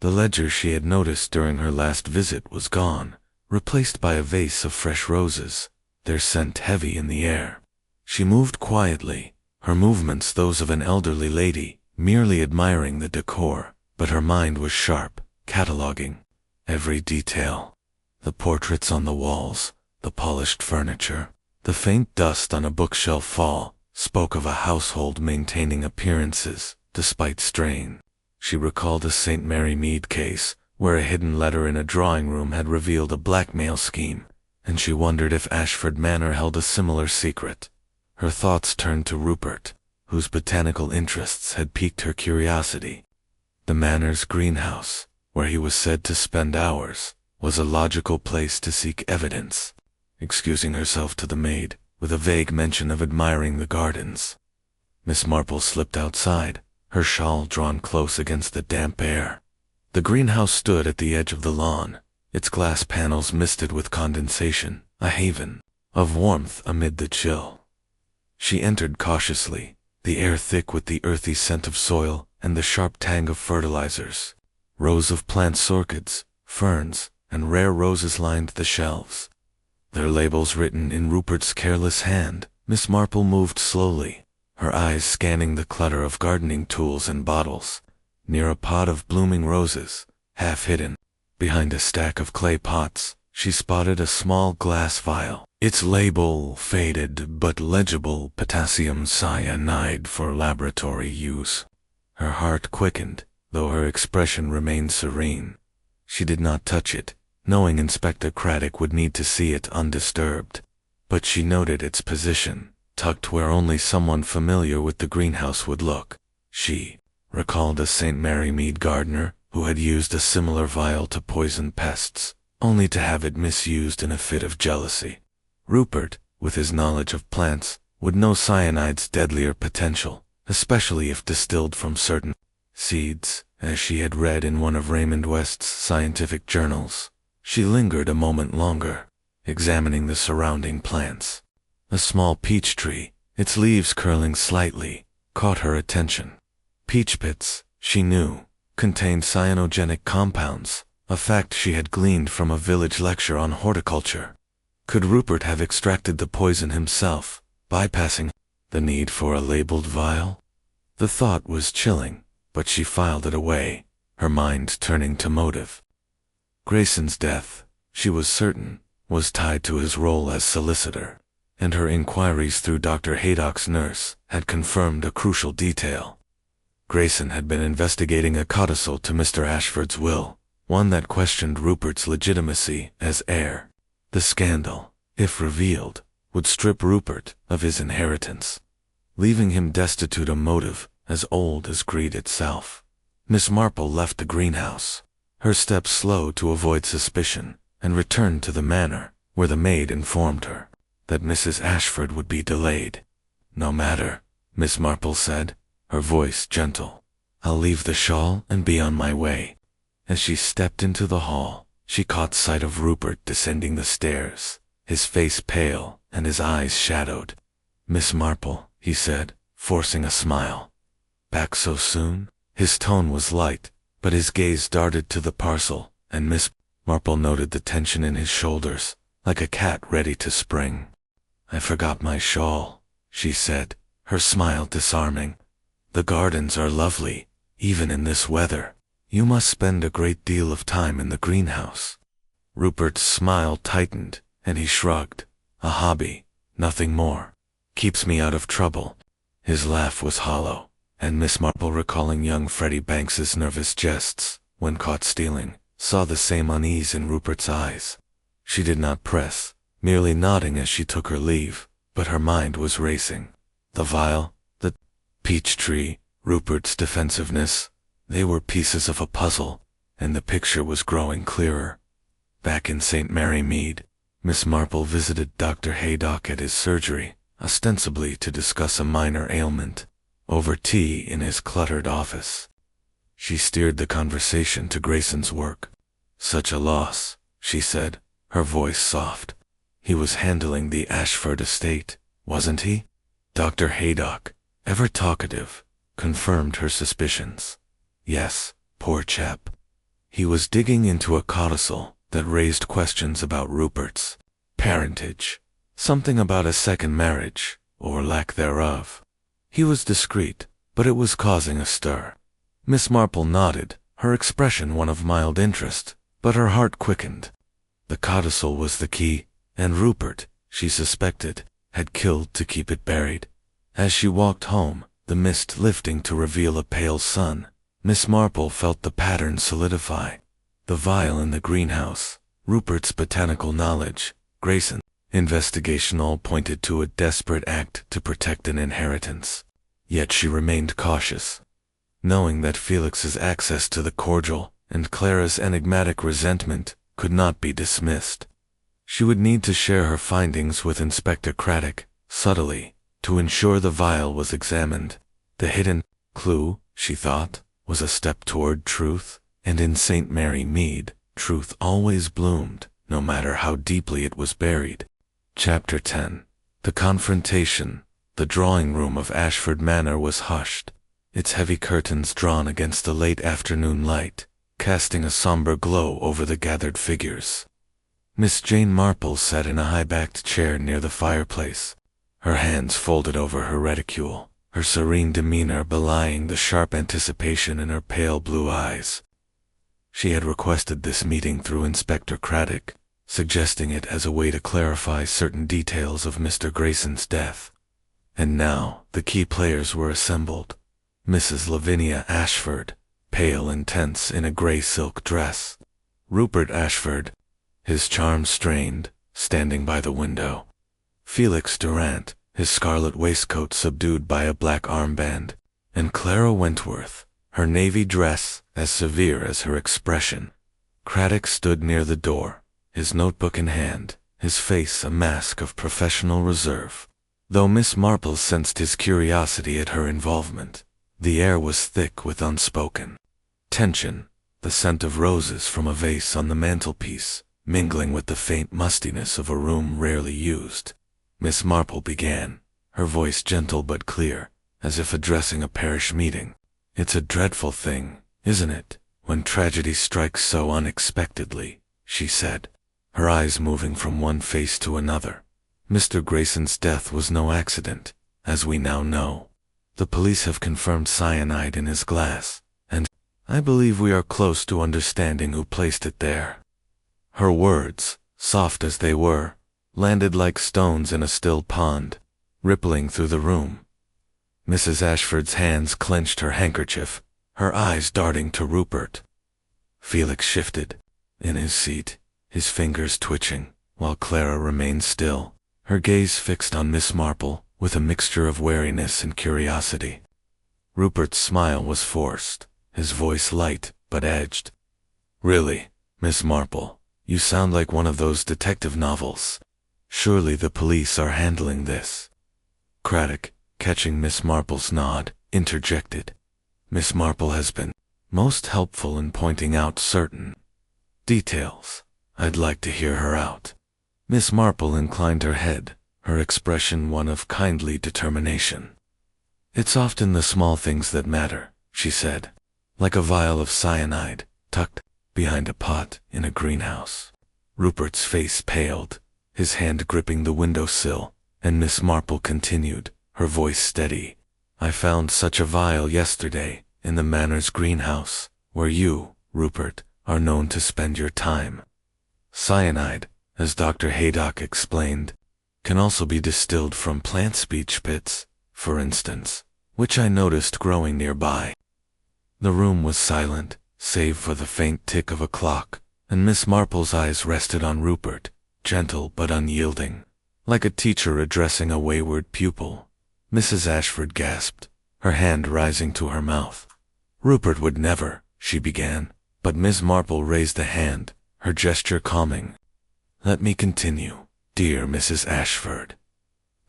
The ledger she had noticed during her last visit was gone, replaced by a vase of fresh roses, their scent heavy in the air. She moved quietly, her movements those of an elderly lady, merely admiring the decor, but her mind was sharp, cataloging every detail. The portraits on the walls, the polished furniture, the faint dust on a bookshelf fall, spoke of a household maintaining appearances, despite strain. She recalled a St. Mary Mead case, where a hidden letter in a drawing room had revealed a blackmail scheme, and she wondered if Ashford Manor held a similar secret. Her thoughts turned to Rupert, whose botanical interests had piqued her curiosity. The manor's greenhouse, where he was said to spend hours, was a logical place to seek evidence. Excusing herself to the maid, with a vague mention of admiring the gardens, Miss Marple slipped outside, her shawl drawn close against the damp air. The greenhouse stood at the edge of the lawn, its glass panels misted with condensation, a haven of warmth amid the chill. She entered cautiously, the air thick with the earthy scent of soil and the sharp tang of fertilizers. Rows of plant orchids, ferns, and rare roses lined the shelves, their labels written in Rupert's careless hand. Miss Marple moved slowly, her eyes scanning the clutter of gardening tools and bottles. Near a pot of blooming roses, half hidden behind a stack of clay pots, she spotted a small glass vial, its label faded but legible: potassium cyanide for laboratory use. Her heart quickened, though her expression remained serene. She did not touch it, knowing Inspector Craddock would need to see it undisturbed. But she noted its position, tucked where only someone familiar with the greenhouse would look. She recalled a St. Mary Mead gardener who had used a similar vial to poison pests, only to have it misused in a fit of jealousy. Rupert, with his knowledge of plants, would know cyanide's deadlier potential, especially if distilled from certain seeds, as she had read in one of Raymond West's scientific journals. She lingered a moment longer, examining the surrounding plants. A small peach tree, its leaves curling slightly, caught her attention. Peach pits, she knew, contained cyanogenic compounds, a fact she had gleaned from a village lecture on horticulture. Could Rupert have extracted the poison himself, bypassing the need for a labeled vial? The thought was chilling, but she filed it away, her mind turning to motive. Grayson's death, she was certain, was tied to his role as solicitor, and her inquiries through Dr. Haydock's nurse had confirmed a crucial detail. Grayson had been investigating a codicil to Mr. Ashford's will, one that questioned Rupert's legitimacy as heir. The scandal, if revealed, would strip Rupert of his inheritance, leaving him destitute of motive as old as greed itself. Miss Marple left the greenhouse, her steps slow to avoid suspicion, and returned to the manor, where the maid informed her that Mrs. Ashford would be delayed. "No matter," Miss Marple said, her voice gentle. I'll leave the shawl and be on my way." As she stepped into the hall, she caught sight of Rupert descending the stairs, his face pale and his eyes shadowed. "Miss Marple," he said, forcing a smile. "Back so soon?" His tone was light, but his gaze darted to the parcel, and Miss Marple noted the tension in his shoulders, like a cat ready to spring. "I forgot my shawl," she said, her smile disarming. "The gardens are lovely, even in this weather. You must spend a great deal of time in the greenhouse." Rupert's smile tightened, and he shrugged. "A hobby, nothing more. Keeps me out of trouble." His laugh was hollow, and Miss Marple, recalling young Freddie Banks's nervous jests when caught stealing, saw the same unease in Rupert's eyes. She did not press, merely nodding as she took her leave, but her mind was racing. The vial, the peach tree, Rupert's defensiveness, they were pieces of a puzzle, and the picture was growing clearer. Back in St. Mary Mead, Miss Marple visited Dr. Haydock at his surgery, ostensibly to discuss a minor ailment, over tea in his cluttered office. She steered the conversation to Grayson's work. "Such a loss," she said, her voice soft. "He was handling the Ashford estate, wasn't he?" Dr. Haydock, ever talkative, confirmed her suspicions. "Yes, poor chap. He was digging into a codicil that raised questions about Rupert's parentage, something about a second marriage, or lack thereof. He was discreet, but it was causing a stir." Miss Marple nodded, her expression one of mild interest, but her heart quickened. The codicil was the key, and Rupert, she suspected, had killed to keep it buried. As she walked home, the mist lifting to reveal a pale sun, Miss Marple felt the pattern solidify. The vial in the greenhouse, Rupert's botanical knowledge, Grayson's investigation, all pointed to a desperate act to protect an inheritance. Yet she remained cautious, knowing that Felix's access to the cordial and Clara's enigmatic resentment could not be dismissed. She would need to share her findings with Inspector Craddock, subtly, to ensure the vial was examined. The hidden clue, she thought, was a step toward truth, and in St. Mary Mead, truth always bloomed, no matter how deeply it was buried. Chapter 10. The confrontation. The drawing room of Ashford Manor was hushed, its heavy curtains drawn against the late afternoon light, casting a somber glow over the gathered figures. Miss Jane Marple sat in a high-backed chair near the fireplace, her hands folded over her reticule, her serene demeanor belying the sharp anticipation in her pale blue eyes. She had requested this meeting through Inspector Craddock, suggesting it as a way to clarify certain details of Mr. Grayson's death. And now the key players were assembled. Mrs. Lavinia Ashford, pale and tense in a gray silk dress. Rupert Ashford, his charm strained, standing by the window. Felix Durant, his scarlet waistcoat subdued by a black armband. And Clara Wentworth, her navy dress as severe as her expression. Craddock stood near the door, his notebook in hand, his face a mask of professional reserve. Though Miss Marple sensed his curiosity at her involvement, the air was thick with unspoken tension, the scent of roses from a vase on the mantelpiece, mingling with the faint mustiness of a room rarely used. Miss Marple began, her voice gentle but clear, as if addressing a parish meeting. "It's a dreadful thing, isn't it, when tragedy strikes so unexpectedly," she said, her eyes moving from one face to another. "Mr. Grayson's death was no accident, as we now know. The police have confirmed cyanide in his glass, and I believe we are close to understanding who placed it there." Her words, soft as they were, landed like stones in a still pond, rippling through the room. Mrs. Ashford's hands clenched her handkerchief, her eyes darting to Rupert. Felix shifted, in his seat, his fingers twitching, while Clara remained still, her gaze fixed on Miss Marple with a mixture of wariness and curiosity. Rupert's smile was forced, his voice light but edged. "Really, Miss Marple, you sound like one of those detective novels. Surely the police are handling this." Craddock, catching Miss Marple's nod, interjected. Miss Marple has been most helpful in pointing out certain details. I'd like to hear her out." Miss Marple inclined her head, her expression one of kindly determination. "It's often the small things that matter," she said, "like a vial of cyanide tucked behind a pot in a greenhouse." Rupert's face paled, his hand gripping the windowsill, and Miss Marple continued, her voice steady. "I found such a vial yesterday in the Manor's greenhouse, where you, Rupert, are known to spend your time. Cyanide, as Dr. Haydock explained, can also be distilled from plant speech pits, for instance, which I noticed growing nearby." The room was silent, save for the faint tick of a clock, and Miss Marple's eyes rested on Rupert, gentle but unyielding, like a teacher addressing a wayward pupil. Mrs. Ashford gasped, her hand rising to her mouth. "Rupert would never," she began, but Miss Marple raised a hand, her gesture calming. "Let me continue, dear Mrs. Ashford.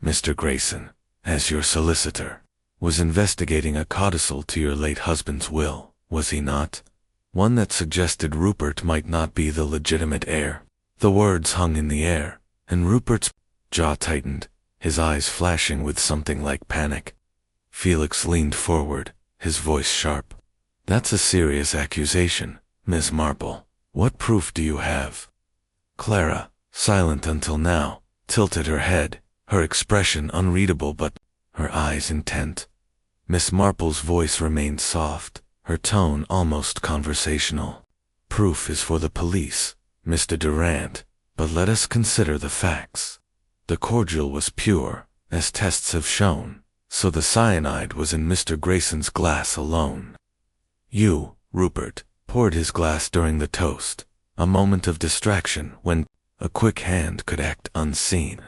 Mr. Grayson, as your solicitor, was investigating a codicil to your late husband's will, was he not? One that suggested Rupert might not be the legitimate heir." The words hung in the air, and Rupert's jaw tightened, his eyes flashing with something like panic. Felix leaned forward, his voice sharp. "That's a serious accusation, Miss Marple. What proof do you have?" Clara, silent until now, tilted her head, her expression unreadable but her eyes intent. Miss Marple's voice remained soft, her tone almost conversational. "Proof is for the police, Mr. Durant, but let us consider the facts. The cordial was pure, as tests have shown, so the cyanide was in Mr. Grayson's glass alone. You, Rupert, poured his glass during the toast, a moment of distraction when a quick hand could act unseen.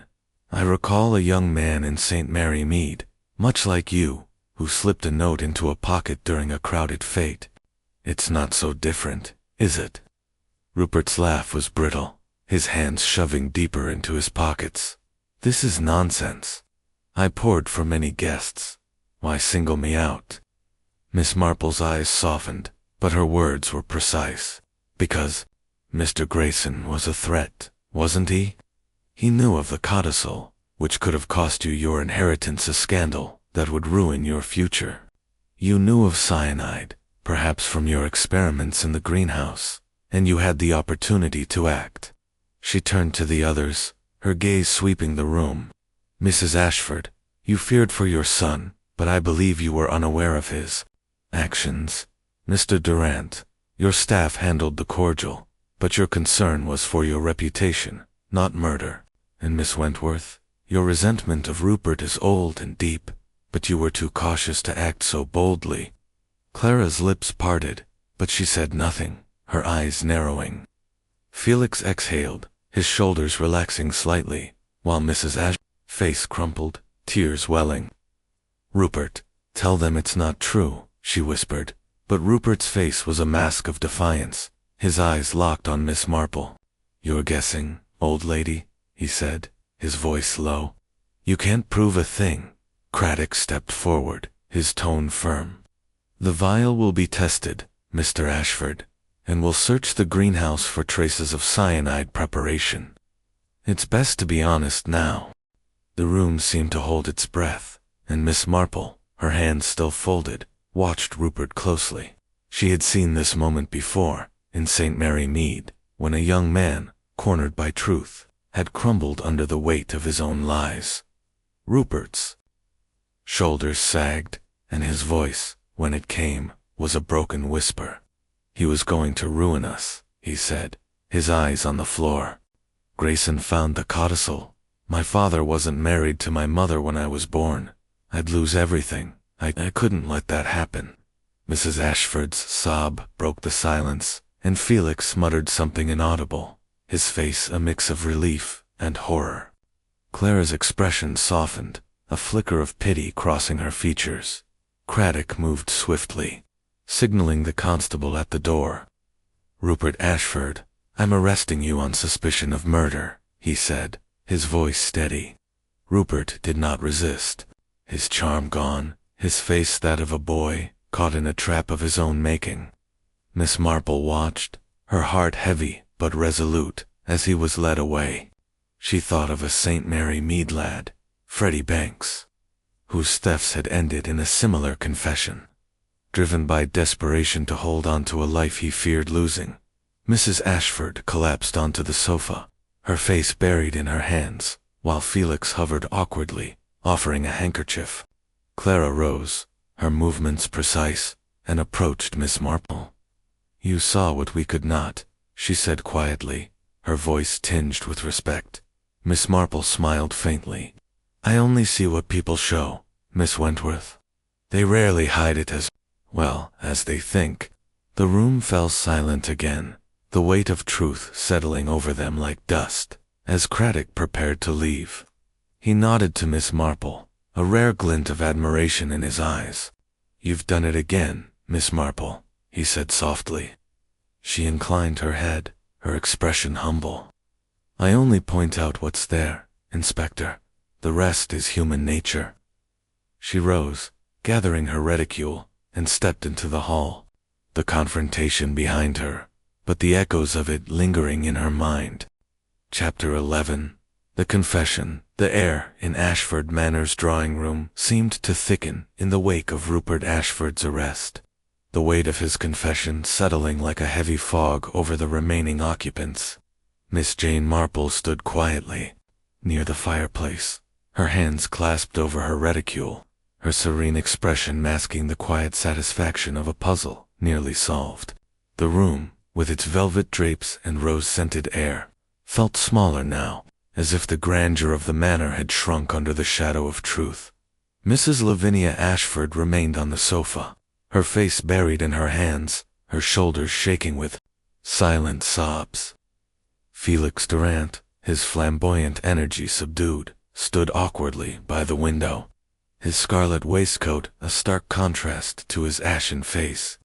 I recall a young man in St. Mary Mead, much like you, who slipped a note into a pocket during a crowded fete. It's not so different, is it?" Rupert's laugh was brittle, his hands shoving deeper into his pockets. "This is nonsense. I poured for many guests. Why single me out?" Miss Marple's eyes softened, but her words were precise. "Because Mr. Grayson was a threat, wasn't he? He knew of the codicil, which could have cost you your inheritance, a scandal that would ruin your future. You knew of cyanide, perhaps from your experiments in the greenhouse, and you had the opportunity to act." She turned to the others, her gaze sweeping the room. "Mrs. Ashford, you feared for your son, but I believe you were unaware of his actions. Mr. Durant, your staff handled the cordial, but your concern was for your reputation, not murder. And Miss Wentworth, your resentment of Rupert is old and deep, but you were too cautious to act so boldly." Clara's lips parted, but she said nothing, her eyes narrowing. Felix exhaled, his shoulders relaxing slightly, while Mrs. Ashford's face crumpled, tears welling. "Rupert, tell them it's not true," she whispered, but Rupert's face was a mask of defiance, his eyes locked on Miss Marple. "You're guessing, old lady," he said, his voice low. "You can't prove a thing." Craddock stepped forward, his tone firm. "The vial will be tested, Mr. Ashford, and we'll search the greenhouse for traces of cyanide preparation. It's best to be honest now." The room seemed to hold its breath, and Miss Marple, her hands still folded, watched Rupert closely. She had seen this moment before, in St. Mary Mead, when a young man, cornered by truth, had crumbled under the weight of his own lies. Rupert's shoulders sagged, and his voice, when it came, was a broken whisper. "He was going to ruin us," he said, his eyes on the floor. "Grayson found the codicil. My father wasn't married to my mother when I was born. I'd lose everything. I couldn't let that happen." Mrs. Ashford's sob broke the silence, and Felix muttered something inaudible, his face a mix of relief and horror. Clara's expression softened, a flicker of pity crossing her features. Craddock moved swiftly, signaling the constable at the door. "Rupert Ashford, I'm arresting you on suspicion of murder," he said, his voice steady. Rupert did not resist, his charm gone, his face that of a boy, caught in a trap of his own making. Miss Marple watched, her heart heavy but resolute, as he was led away. She thought of a St. Mary Mead lad, Freddie Banks, whose thefts had ended in a similar confession. Driven by desperation to hold on to a life he feared losing, Mrs. Ashford collapsed onto the sofa, her face buried in her hands, while Felix hovered awkwardly, offering a handkerchief. Clara rose, her movements precise, and approached Miss Marple. "You saw what we could not," she said quietly, her voice tinged with respect. Miss Marple smiled faintly. "I only see what people show, Miss Wentworth. They rarely hide it as well as they think." The room fell silent again, the weight of truth settling over them like dust, as Craddock prepared to leave. He nodded to Miss Marple, a rare glint of admiration in his eyes. "You've done it again, Miss Marple," he said softly. She inclined her head, her expression humble. "I only point out what's there, Inspector. The rest is human nature." She rose, gathering her reticule, and stepped into the hall, the confrontation behind her, but the echoes of it lingering in her mind. Chapter 11. The Confession. The air in Ashford Manor's drawing room seemed to thicken in the wake of Rupert Ashford's arrest, the weight of his confession settling like a heavy fog over the remaining occupants. Miss Jane Marple stood quietly, near the fireplace, her hands clasped over her reticule, her serene expression masking the quiet satisfaction of a puzzle nearly solved. The room, with its velvet drapes and rose-scented air, felt smaller now, as if the grandeur of the manor had shrunk under the shadow of truth. Mrs. Lavinia Ashford remained on the sofa, her face buried in her hands, her shoulders shaking with silent sobs. Felix Durant, his flamboyant energy subdued, stood awkwardly by the window, his scarlet waistcoat a stark contrast to his ashen face.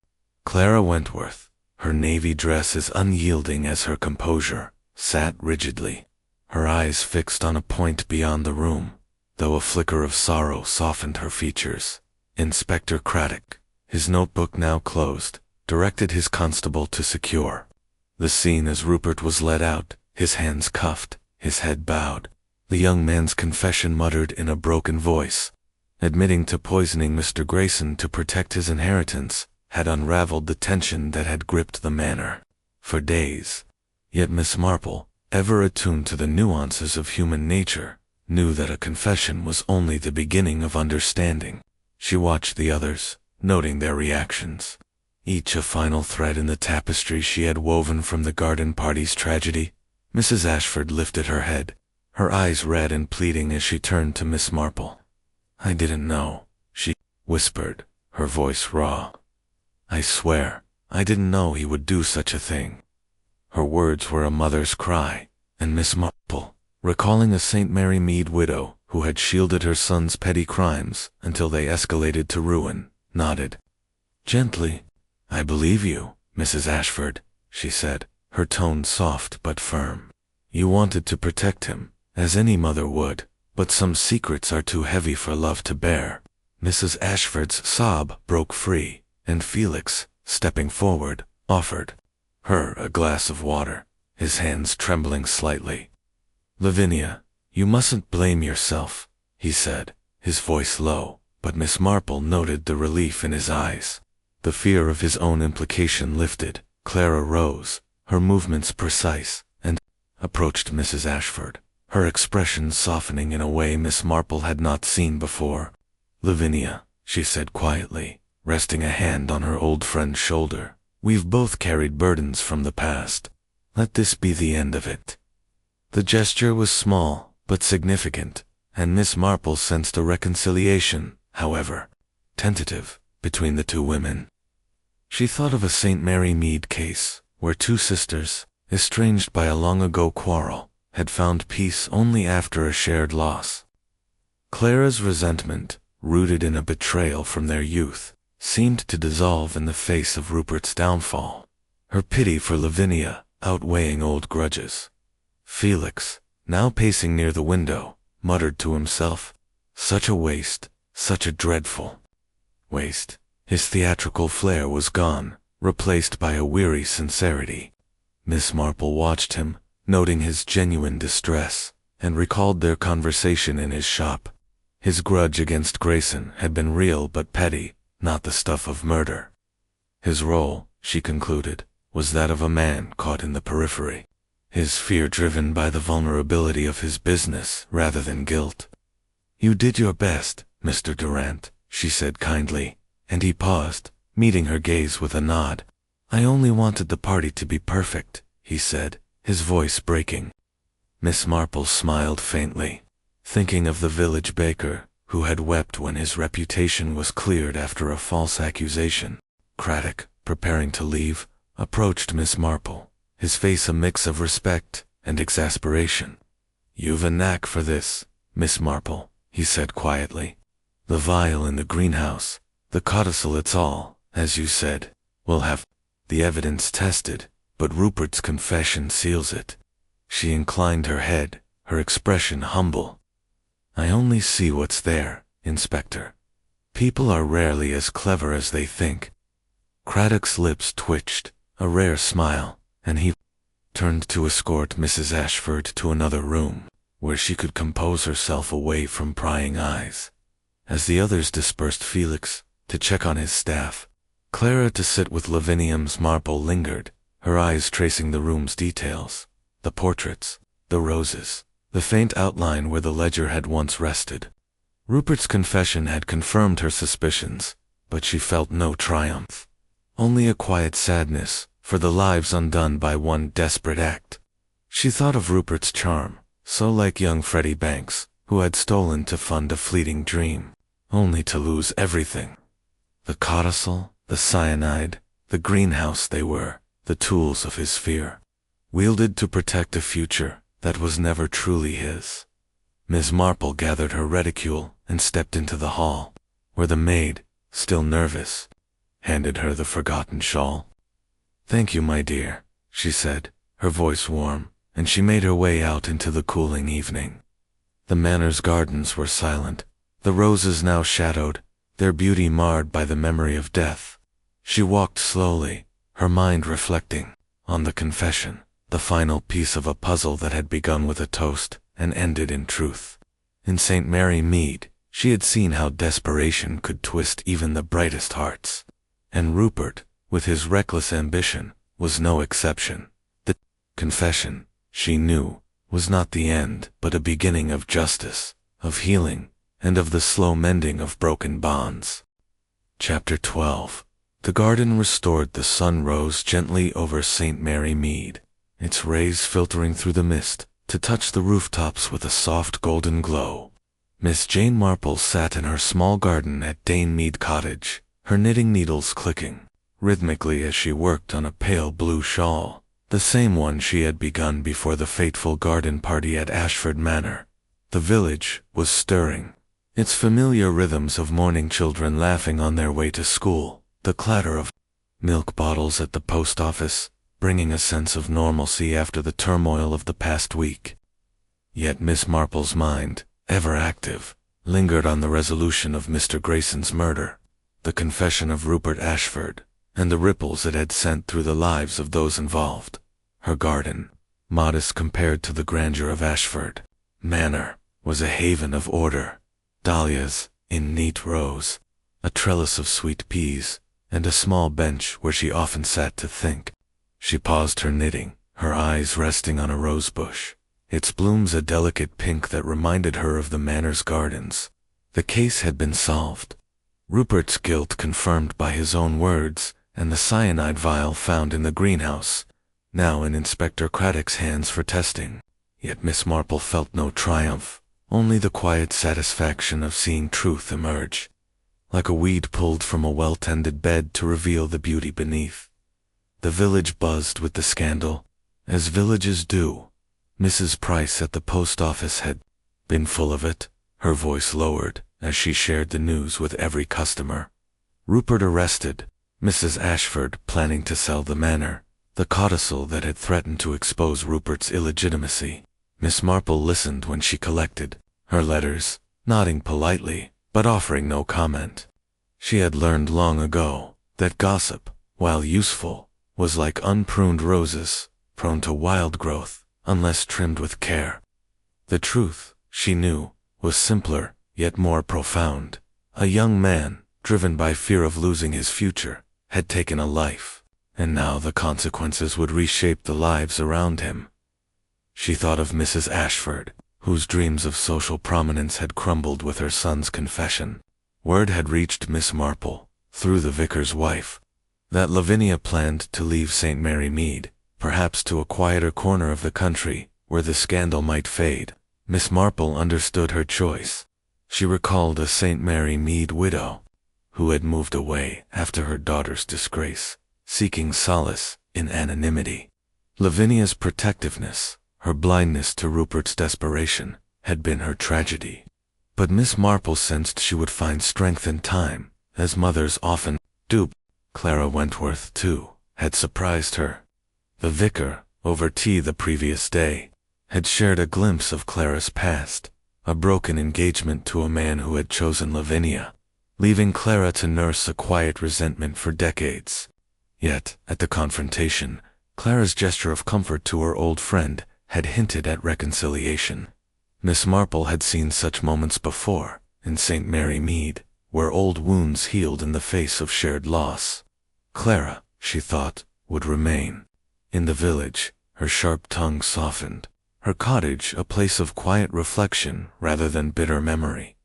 Clara Wentworth, her navy dress as unyielding as her composure, sat rigidly, her eyes fixed on a point beyond the room, though a flicker of sorrow softened her features. Inspector Craddock, his notebook now closed, directed his constable to secure the scene as Rupert was led out, his hands cuffed, his head bowed, the young man's confession muttered in a broken voice, admitting to poisoning Mr. Grayson to protect his inheritance, had unraveled the tension that had gripped the manor for days. Yet Miss Marple, ever attuned to the nuances of human nature, knew that a confession was only the beginning of understanding. She watched the others, noting their reactions, each a final thread in the tapestry she had woven from the garden party's tragedy. Mrs. Ashford lifted her head, her eyes red and pleading as she turned to Miss Marple. "I didn't know," she whispered, her voice raw. "I swear, I didn't know he would do such a thing." Her words were a mother's cry, and Miss Marple, recalling a St. Mary Mead widow who had shielded her son's petty crimes until they escalated to ruin, nodded. Gently, "I believe you, Mrs. Ashford," she said, her tone soft but firm. "You wanted to protect him, as any mother would, but some secrets are too heavy for love to bear." Mrs. Ashford's sob broke free, and Felix, stepping forward, offered her a glass of water, his hands trembling slightly. "Lavinia, you mustn't blame yourself," he said, his voice low, but Miss Marple noted the relief in his eyes. The fear of his own implication lifted. Clara rose, her movements precise, and approached Mrs. Ashford, her expression softening in a way Miss Marple had not seen before. "Lavinia," she said quietly, resting a hand on her old friend's shoulder, "we've both carried burdens from the past. Let this be the end of it." The gesture was small, but significant, and Miss Marple sensed a reconciliation, however tentative, between the two women. She thought of a St. Mary Mead case, where two sisters, estranged by a long-ago quarrel, had found peace only after a shared loss. Clara's resentment, rooted in a betrayal from their youth, seemed to dissolve in the face of Rupert's downfall, her pity for Lavinia outweighing old grudges. Felix, now pacing near the window, muttered to himself, "Such a waste, such a dreadful waste." His theatrical flair was gone, replaced by a weary sincerity. Miss Marple watched him, noting his genuine distress, and recalled their conversation in his shop. His grudge against Grayson had been real but petty, not the stuff of murder. His role, she concluded, was that of a man caught in the periphery, his fear driven by the vulnerability of his business rather than guilt. "You did your best, Mr. Durant," she said kindly, and he paused, meeting her gaze with a nod. "I only wanted the party to be perfect," he said, his voice breaking. Miss Marple smiled faintly, thinking of the village baker who had wept when his reputation was cleared after a false accusation. Craddock, preparing to leave, approached Miss Marple, his face a mix of respect and exasperation. "You've a knack for this, Miss Marple," he said quietly. "The vial in the greenhouse, the codicil, it's all, as you said. We'll have the evidence tested, but Rupert's confession seals it." She inclined her head, her expression humble. "I only see what's there, Inspector. People are rarely as clever as they think." Craddock's lips twitched, a rare smile, and he turned to escort Mrs. Ashford to another room, where she could compose herself away from prying eyes. As the others dispersed, Felix to check on his staff, Clara to sit with Lavinium's Marple lingered, her eyes tracing the room's details, the portraits, the roses, the faint outline where the ledger had once rested. Rupert's confession had confirmed her suspicions, but she felt no triumph. Only a quiet sadness for the lives undone by one desperate act. She thought of Rupert's charm, so like young Freddie Banks, who had stolen to fund a fleeting dream, only to lose everything. The codicil, the cyanide, the greenhouse, they were the tools of his fear, wielded to protect a future that was never truly his. Miss Marple gathered her reticule and stepped into the hall, where the maid, still nervous, handed her the forgotten shawl. "Thank you, my dear," she said, her voice warm, and she made her way out into the cooling evening. The manor's gardens were silent, the roses now shadowed, their beauty marred by the memory of death. She walked slowly, her mind reflecting on the confession, the final piece of a puzzle that had begun with a toast and ended in truth. In St. Mary Mead, she had seen how desperation could twist even the brightest hearts. And Rupert, with his reckless ambition, was no exception. The confession, she knew, was not the end, but a beginning of justice, of healing, and of the slow mending of broken bonds. Chapter 12. The garden restored. The sun rose gently over St. Mary Mead, its rays filtering through the mist to touch the rooftops with a soft golden glow. Miss Jane Marple sat in her small garden at Dane Mead Cottage, her knitting needles clicking rhythmically as she worked on a pale blue shawl, the same one she had begun before the fateful garden party at Ashford Manor. The village was stirring, its familiar rhythms of morning children laughing on their way to school, the clatter of milk bottles at the post office, bringing a sense of normalcy after the turmoil of the past week. Yet Miss Marple's mind, ever active, lingered on the resolution of Mr. Grayson's murder, the confession of Rupert Ashford, and the ripples it had sent through the lives of those involved. Her garden, modest compared to the grandeur of Ashford Manor, was a haven of order. Dahlias, in neat rows, a trellis of sweet peas, and a small bench where she often sat to think. She paused her knitting, her eyes resting on a rose bush, its blooms a delicate pink that reminded her of the manor's gardens. The case had been solved. Rupert's guilt confirmed by his own words, and the cyanide vial found in the greenhouse, now in Inspector Craddock's hands for testing. Yet Miss Marple felt no triumph, only the quiet satisfaction of seeing truth emerge, like a weed pulled from a well-tended bed to reveal the beauty beneath. The village buzzed with the scandal, as villages do. Mrs. Price at the post office had been full of it, her voice lowered as she shared the news with every customer. Rupert arrested, Mrs. Ashford planning to sell the manor, the codicil that had threatened to expose Rupert's illegitimacy. Miss Marple listened when she collected her letters, nodding politely, but offering no comment. She had learned long ago that gossip, while useful, was like unpruned roses, prone to wild growth, unless trimmed with care. The truth, she knew, was simpler, yet more profound. A young man, driven by fear of losing his future, had taken a life, and now the consequences would reshape the lives around him. She thought of Mrs. Ashford, whose dreams of social prominence had crumbled with her son's confession. Word had reached Miss Marple, through the vicar's wife, that Lavinia planned to leave St. Mary Mead, perhaps to a quieter corner of the country, where the scandal might fade. Miss Marple understood her choice. She recalled a St. Mary Mead widow, who had moved away after her daughter's disgrace, seeking solace in anonymity. Lavinia's protectiveness, her blindness to Rupert's desperation, had been her tragedy. But Miss Marple sensed she would find strength in time, as mothers often do. Clara Wentworth, too, had surprised her. The vicar, over tea the previous day, had shared a glimpse of Clara's past, a broken engagement to a man who had chosen Lavinia, leaving Clara to nurse a quiet resentment for decades. Yet, at the confrontation, Clara's gesture of comfort to her old friend had hinted at reconciliation. Miss Marple had seen such moments before, in St. Mary Mead, where old wounds healed in the face of shared loss. Clara, she thought, would remain. In the village, her sharp tongue softened, her cottage a place of quiet reflection rather than bitter memory.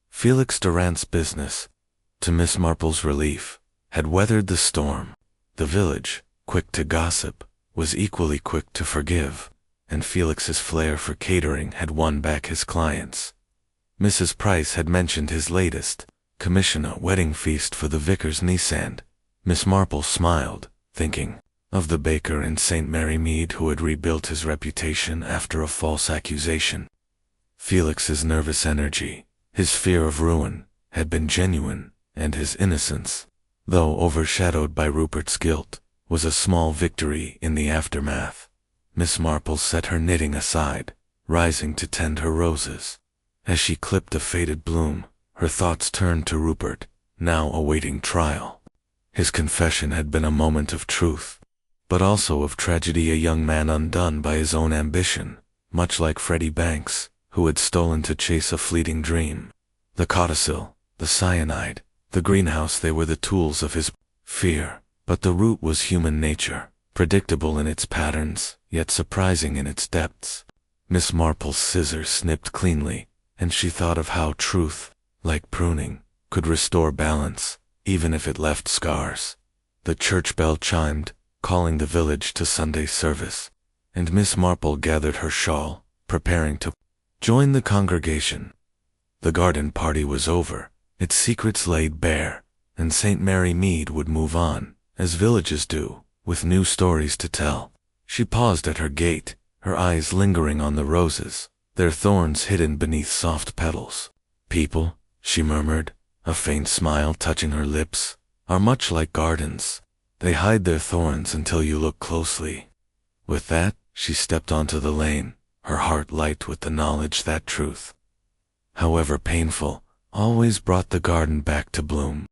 Felix Durant's business, to Miss Marple's relief, had weathered the storm. The village, quick to gossip, was equally quick to forgive, and Felix's flair for catering had won back his clients. Mrs. Price had mentioned his latest, commission a wedding feast for the vicar's niece, and Miss Marple smiled, thinking of the baker in St. Mary Mead who had rebuilt his reputation after a false accusation. Felix's nervous energy, his fear of ruin, had been genuine, and his innocence, though overshadowed by Rupert's guilt, was a small victory in the aftermath. Miss Marple set her knitting aside, rising to tend her roses. As she clipped a faded bloom, her thoughts turned to Rupert, now awaiting trial. His confession had been a moment of truth, but also of tragedy, a young man undone by his own ambition, much like Freddie Banks, who had stolen to chase a fleeting dream. The codicil, the cyanide, the greenhouse, they were the tools of his fear, but the root was human nature, predictable in its patterns, yet surprising in its depths. Miss Marple's scissors snipped cleanly, and she thought of how truth, like pruning, could restore balance, even if it left scars. The church bell chimed, calling the village to Sunday service, and Miss Marple gathered her shawl, preparing to join the congregation. The garden party was over, its secrets laid bare, and St. Mary Mead would move on, as villages do, with new stories to tell. She paused at her gate, her eyes lingering on the roses, their thorns hidden beneath soft petals. People, she murmured, a faint smile touching her lips, are much like gardens. They hide their thorns until you look closely. With that, she stepped onto the lane, her heart light with the knowledge that truth, however painful, always brought the garden back to bloom.